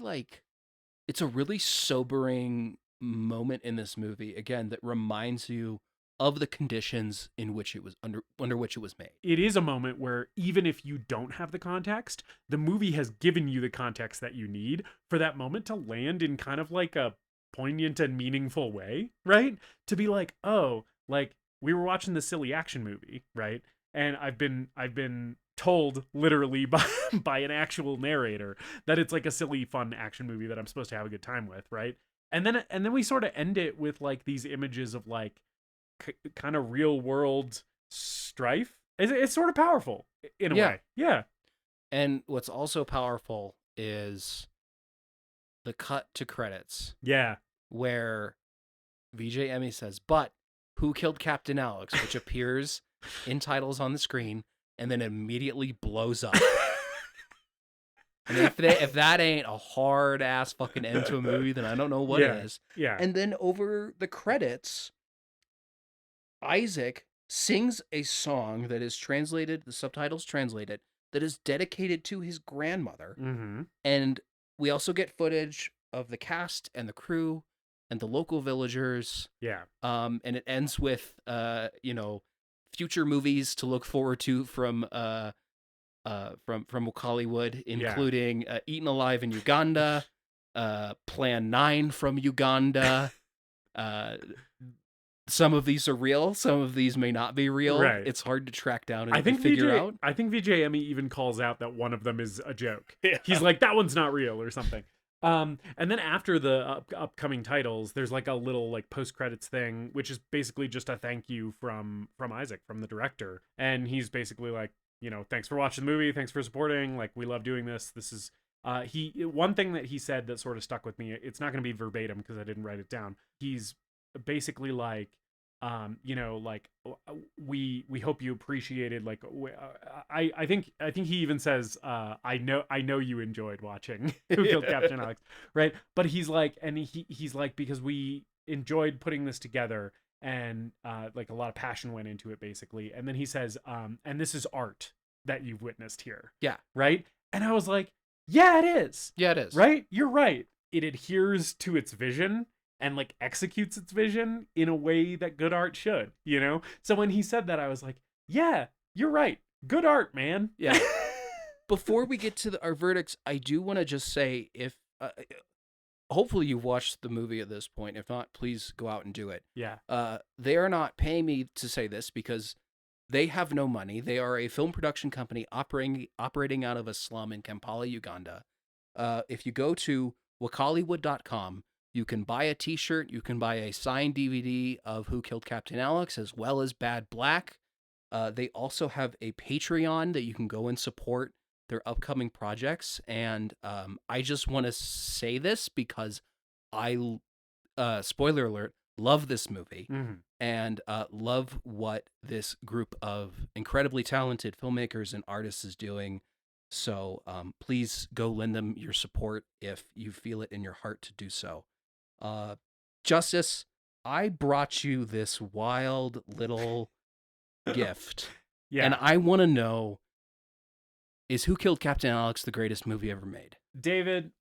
sobering moment in this movie, again, that reminds you of the conditions in which it was under which it was made. It is a moment where even if you don't have the context, the movie has given you the context that you need for that moment to land in kind of like a poignant and meaningful way, right? To be like, oh, like we were watching this silly action movie, right? And I've been told literally by an actual narrator that it's like a silly, fun action movie that I'm supposed to have a good time with, right? And then we sort of end it with like these images of like kind of real world strife. It's sort of powerful in a way. Yeah. And what's also powerful is the cut to credits. Yeah. Where VJ Emmie says, "But who killed Captain Alex?" which appears in titles on the screen and then immediately blows up. And if that ain't a hard ass fucking end to a movie, then I don't know what is. Yeah. And then over the credits, Isaac sings a song that is translated, the subtitles translated, that is dedicated to his grandmother. Mm-hmm. And we also get footage of the cast and the crew and the local villagers. Yeah. And it ends with, future movies to look forward to from Wakaliwood, including Eaten Alive in Uganda, Plan 9 from Uganda. Some of these are real. Some of these may not be real. Right. It's hard to track down and figure out. I think VJ Emmie even calls out that one of them is a joke. Yeah. He's like, that one's not real or something. And then after the upcoming titles, there's like a little like post-credits thing, which is basically just a thank you from Isaac, from the director. And he's basically like, thanks for watching the movie. Thanks for supporting. Like, we love doing this. This is, one thing that he said that sort of stuck with me, it's not going to be verbatim because I didn't write it down. He's basically like, we hope you appreciated, like, I think he even says, I know you enjoyed watching Who Killed Captain Alex, right? But he's like, and he's like, because we enjoyed putting this together, and like a lot of passion went into it, basically. And then he says, and this is art that you've witnessed here. Yeah. Right. And I was like, yeah, it is. Yeah, it is. Right. You're right. It adheres to its vision and like executes its vision in a way that good art should, So when he said that, I was like, yeah, you're right. Good art, man. Yeah. Before we get to our verdicts, I do want to just say, if hopefully you've watched the movie at this point. If not, please go out and do it. Yeah. They are not paying me to say this because they have no money. They are a film production company operating out of a slum in Kampala, Uganda. If you go to Wakaliwood.com, you can buy a t-shirt, you can buy a signed DVD of Who Killed Captain Alex, as well as Bad Black. They also have a Patreon that you can go and support their upcoming projects. And I just want to say this because I, spoiler alert, love this movie and love what this group of incredibly talented filmmakers and artists is doing. So please go lend them your support if you feel it in your heart to do so. Justus, I brought you this wild little gift. Yeah. And I want to know, is Who Killed Captain Alex the greatest movie ever made? David,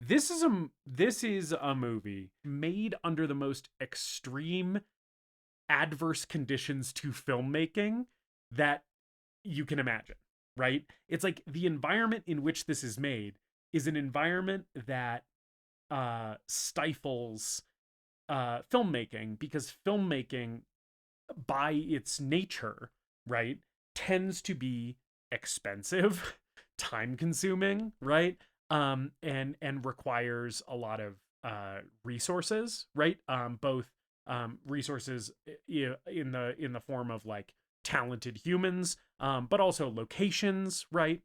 this is a movie made under the most extreme adverse conditions to filmmaking that you can imagine, right? It's like the environment in which this is made is an environment that stifles filmmaking, because filmmaking by its nature, right, tends to be expensive, time consuming, right? And requires a lot of resources, right? Both resources in the form of like talented humans, but also locations, right?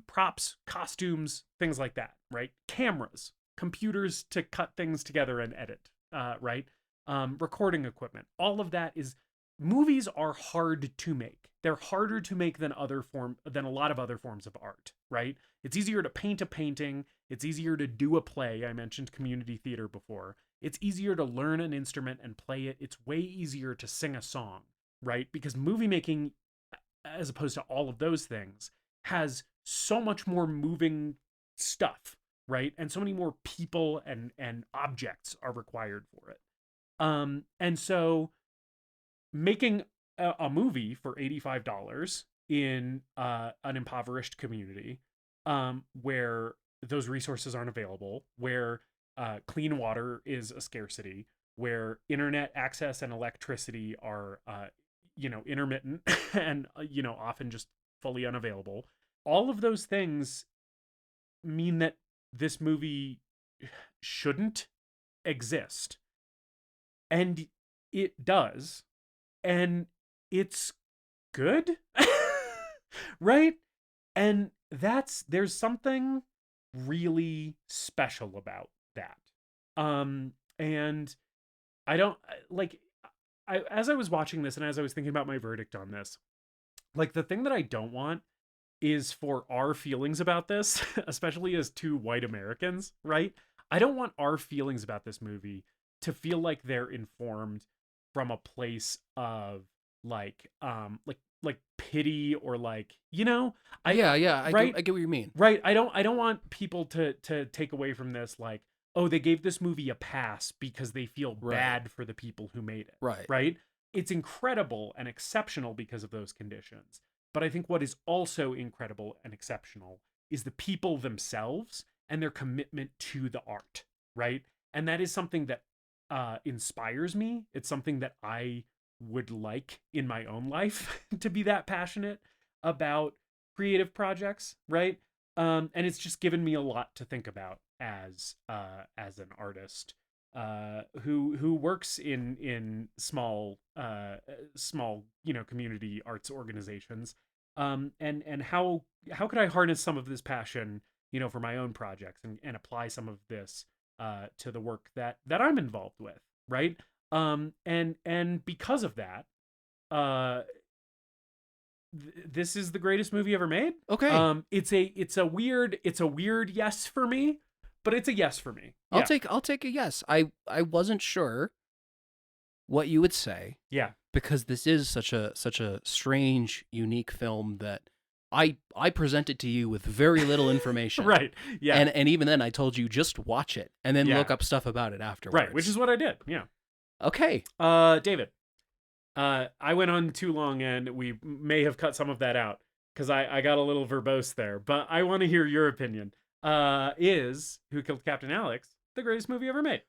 Props, costumes, things like that, right? Cameras, computers to cut things together and edit, right? Recording equipment. All of that is, movies are hard to make. They're harder to make than a lot of other forms of art, right? It's easier to paint a painting. It's easier to do a play. I mentioned community theater before. It's easier to learn an instrument and play it. It's way easier to sing a song, right? Because movie making, as opposed to all of those things, has so much more moving stuff, right? And so many more people and objects are required for it. And so making a movie for $85 in an impoverished community, where those resources aren't available, where clean water is a scarcity, where internet access and electricity are, intermittent and, often just fully unavailable. All of those things mean that this movie shouldn't exist. And it does. And it's good. Right? And there's something really special about that. And I don't like, as I was watching this and as I was thinking about my verdict on this, like, the thing that I don't want is for our feelings about this, especially as two white Americans, right? I don't want our feelings about this movie to feel like they're informed from a place of like pity, or like, I right? I get what you mean. Right. I don't want people to take away from this like, oh, they gave this movie a pass because they feel Right. bad for the people who made it. Right. Right? It's incredible and exceptional because of those conditions. But I think what is also incredible and exceptional is the people themselves and their commitment to the art, right? And that is something that inspires me. It's something that I would like in my own life, to be that passionate about creative projects, right? And it's just given me a lot to think about as an artist who works in small community arts organizations, and how could I harness some of this passion, for my own projects, and apply some of this to the work that I'm involved with, right? And because of that, this is the greatest movie ever made. Okay. It's a weird yes for me, but it's a yes for me. I'll take a yes. I wasn't sure what you would say. Yeah. Because this is such a strange, unique film that I presented to you with very little information. Right. Yeah. And even then I told you just watch it and then Yeah. look up stuff about it afterwards. Right, which is what I did. Yeah. Okay. David. I went on too long and we may have cut some of that out because I got a little verbose there, but I want to hear your opinion. Is Who Killed Captain Alex the greatest movie ever made?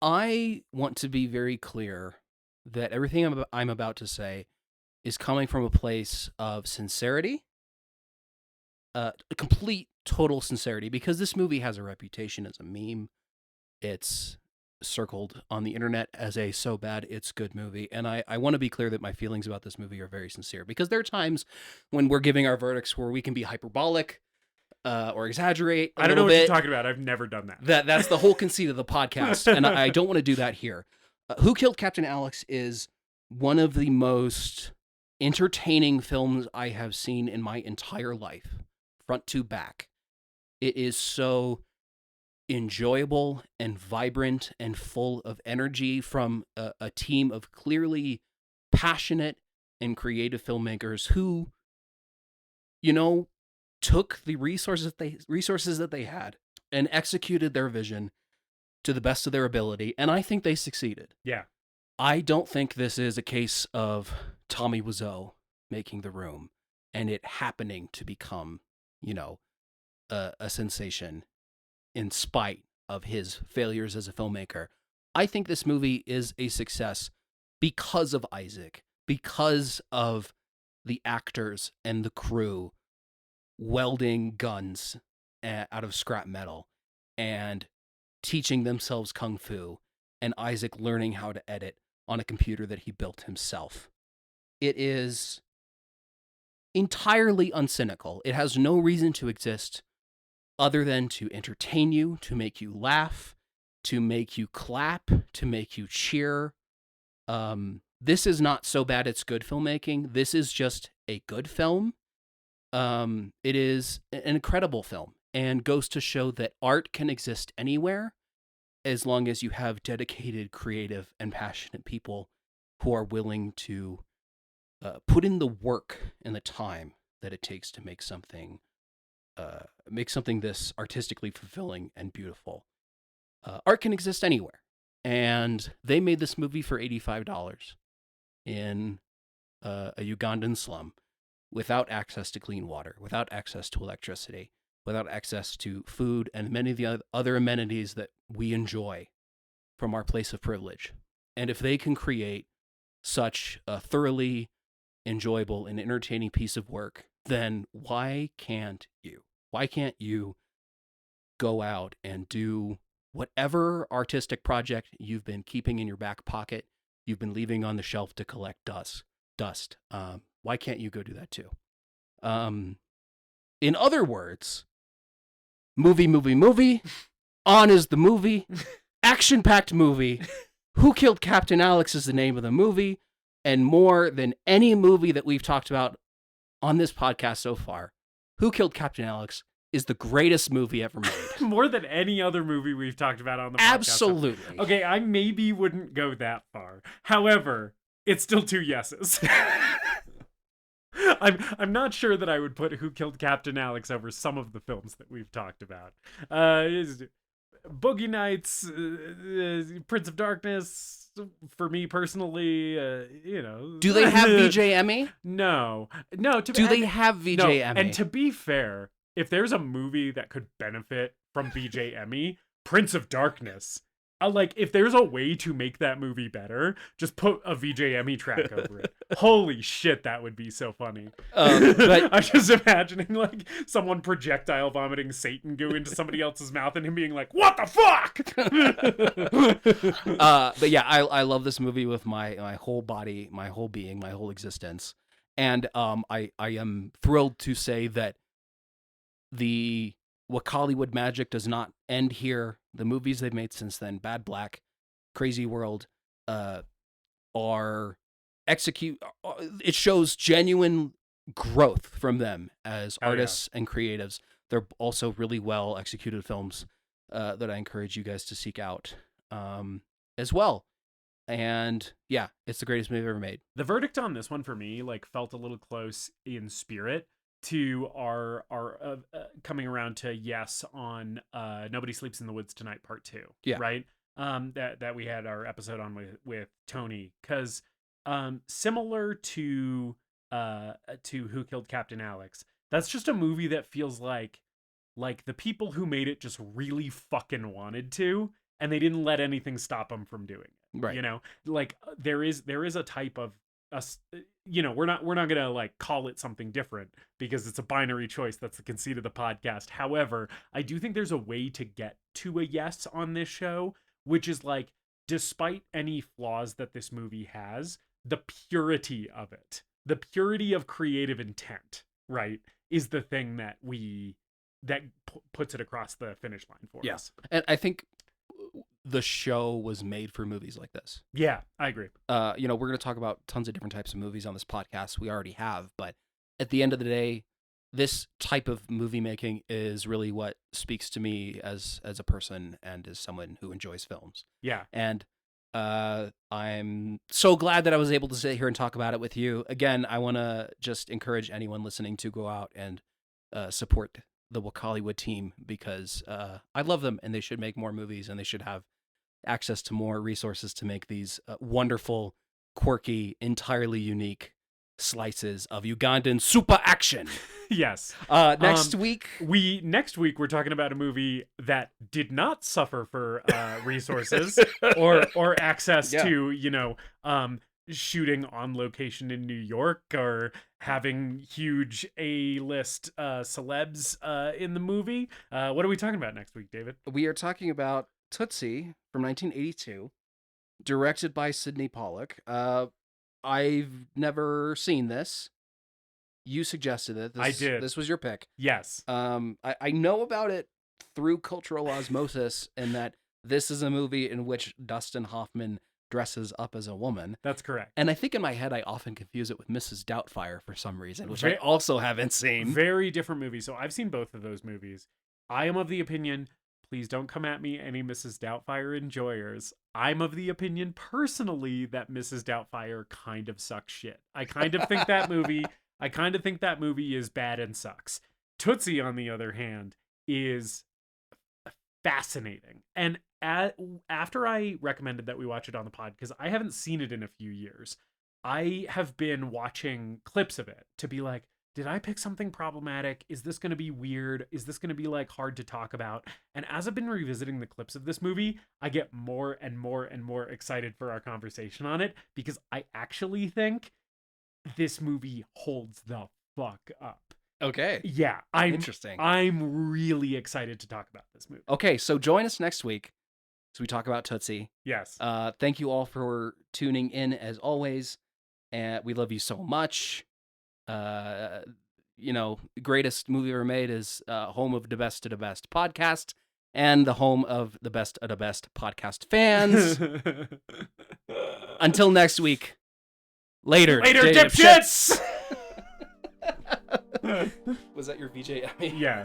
I want to be very clear that everything I'm about to say is coming from a place of sincerity, a complete, total sincerity, because this movie has a reputation as a meme. It's circled on the internet as a so bad it's good movie, and I want to be clear that my feelings about this movie are very sincere, because there are times when we're giving our verdicts where we can be hyperbolic or exaggerate I don't know what you're talking about. I've never done that. That's the whole conceit of the podcast, and I don't want to do that here. Who Killed Captain Alex is one of the most entertaining films I have seen in my entire life, front to back. It is so enjoyable and vibrant and full of energy from a team of clearly passionate and creative filmmakers who, took the resources that they had and executed their vision to the best of their ability, and I think they succeeded. Yeah. I don't think this is a case of Tommy Wiseau making The Room and it happening to become, a sensation in spite of his failures as a filmmaker. I think this movie is a success because of Isaac, because of the actors and the crew welding guns out of scrap metal and teaching themselves kung fu, and Isaac learning how to edit on a computer that he built himself. It is entirely uncynical. It has no reason to exist other than to entertain you, to make you laugh, to make you clap, to make you cheer. This is not so bad it's good filmmaking. This is just a good film. It is an incredible film and goes to show that art can exist anywhere as long as you have dedicated, creative, and passionate people who are willing to put in the work and the time that it takes to make something this artistically fulfilling and beautiful. Art can exist anywhere, and they made this movie for $85 in a Ugandan slum, without access to clean water, without access to electricity. without access to food and many of the other amenities that we enjoy from our place of privilege. And if they can create such a thoroughly enjoyable and entertaining piece of work, then why can't you? Why can't you go out and do whatever artistic project you've been keeping in your back pocket, you've been leaving on the shelf to collect dust? Why can't you go do that too? In other words, movie, on is the movie, action-packed movie, Who Killed Captain Alex is the name of the movie, and more than any movie that we've talked about on this podcast so far, Who Killed Captain Alex is the greatest movie ever made. More than any other movie we've talked about on the podcast. Absolutely. Okay, I maybe wouldn't go that far. However, it's still 2 yeses. I'm not sure that I would put Who Killed Captain Alex over some of the films that we've talked about. Boogie Nights, Prince of Darkness, for me personally, Do they have VJ Emmie? No. Do they have VJ Emmie? And to be fair, if there's a movie that could benefit from VJ Emmie, Prince of Darkness. If there's a way to make that movie better, just put a VJ Emmie track over it. Holy shit, that would be so funny. But I'm just imagining someone projectile vomiting Satan goo into somebody else's mouth and him being like, "What the fuck?" But yeah, I love this movie with my whole body, my whole being, my whole existence, and I am thrilled to say that the Wakaliwood magic does not end here. The movies they've made since then, Bad Black, Crazy World, it shows genuine growth from them as artists and creatives. They're also really well executed films that I encourage you guys to seek out as well. And yeah, it's the greatest movie ever made. The verdict on this one for me felt a little close in spirit to our coming around to yes on Nobody Sleeps in the Woods Tonight Part 2. Yeah. Right? That we had our episode on with Tony, because similar to Who Killed Captain Alex, that's just a movie that feels like the people who made it just really fucking wanted to, and they didn't let anything stop them from doing it. Right. There is a type of us, we're not gonna call it something different because it's a binary choice. That's the conceit of the podcast. However, I do think there's a way to get to a yes on this show, which is despite any flaws that this movie has, the purity of it, the purity of creative intent, right, is the thing that puts it across the finish line for us. And I think the show was made for movies like this. Yeah, I agree. We're going to talk about tons of different types of movies on this podcast. We already have, but at the end of the day, this type of movie making is really what speaks to me as a person and as someone who enjoys films. Yeah. And I'm so glad that I was able to sit here and talk about it with you. Again, I want to just encourage anyone listening to go out and support the Wakaliwood team, because I love them and they should make more movies and they should have access to more resources to make these wonderful, quirky, entirely unique slices of Ugandan super action. Yes. Next week we're talking about a movie that did not suffer for resources or access to, shooting on location in New York or having huge A-list celebs in the movie. What are we talking about next week, David? We are talking about Tootsie from 1982, directed by Sidney Pollack. I've never seen this. You suggested it. I did. This was your pick. Yes. I know about it through cultural osmosis, in that this is a movie in which Dustin Hoffman dresses up as a woman. That's correct. And I think in my head, I often confuse it with Mrs. Doubtfire for some reason, which I also haven't seen. Very different movies. So I've seen both of those movies. I am of the opinion, please don't come at me, any Mrs. Doubtfire enjoyers. I'm of the opinion personally that Mrs. Doubtfire kind of sucks shit. I kind of think that movie is bad and sucks. Tootsie, on the other hand, is fascinating. And after I recommended that we watch it on the pod, because I haven't seen it in a few years, I have been watching clips of it to be like, did I pick something problematic? Is this going to be weird? Is this going to be like hard to talk about? And as I've been revisiting the clips of this movie, I get more and more and more excited for our conversation on it, because I actually think this movie holds the fuck up. Okay. Yeah, Interesting. I'm really excited to talk about this movie. Okay, so join us next week as we talk about Tootsie. Yes. Thank you all for tuning in as always, and we love you so much. Greatest movie ever made is home of the best of the best podcast, and the home of the best of the best podcast fans. Until next week, later dipshits. Was that your VJ Emmie? Yeah.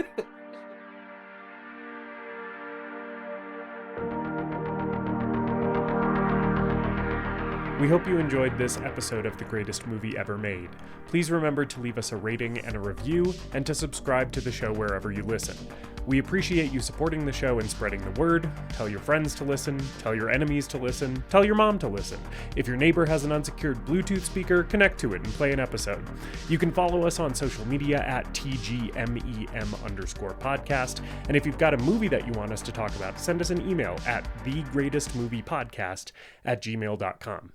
We hope you enjoyed this episode of The Greatest Movie Ever Made. Please remember to leave us a rating and a review, and to subscribe to the show wherever you listen. We appreciate you supporting the show and spreading the word. Tell your friends to listen, tell your enemies to listen, tell your mom to listen. If your neighbor has an unsecured Bluetooth speaker, connect to it and play an episode. You can follow us on social media at TGMEM_podcast. And if you've got a movie that you want us to talk about, send us an email at thegreatestmoviepodcast@gmail.com.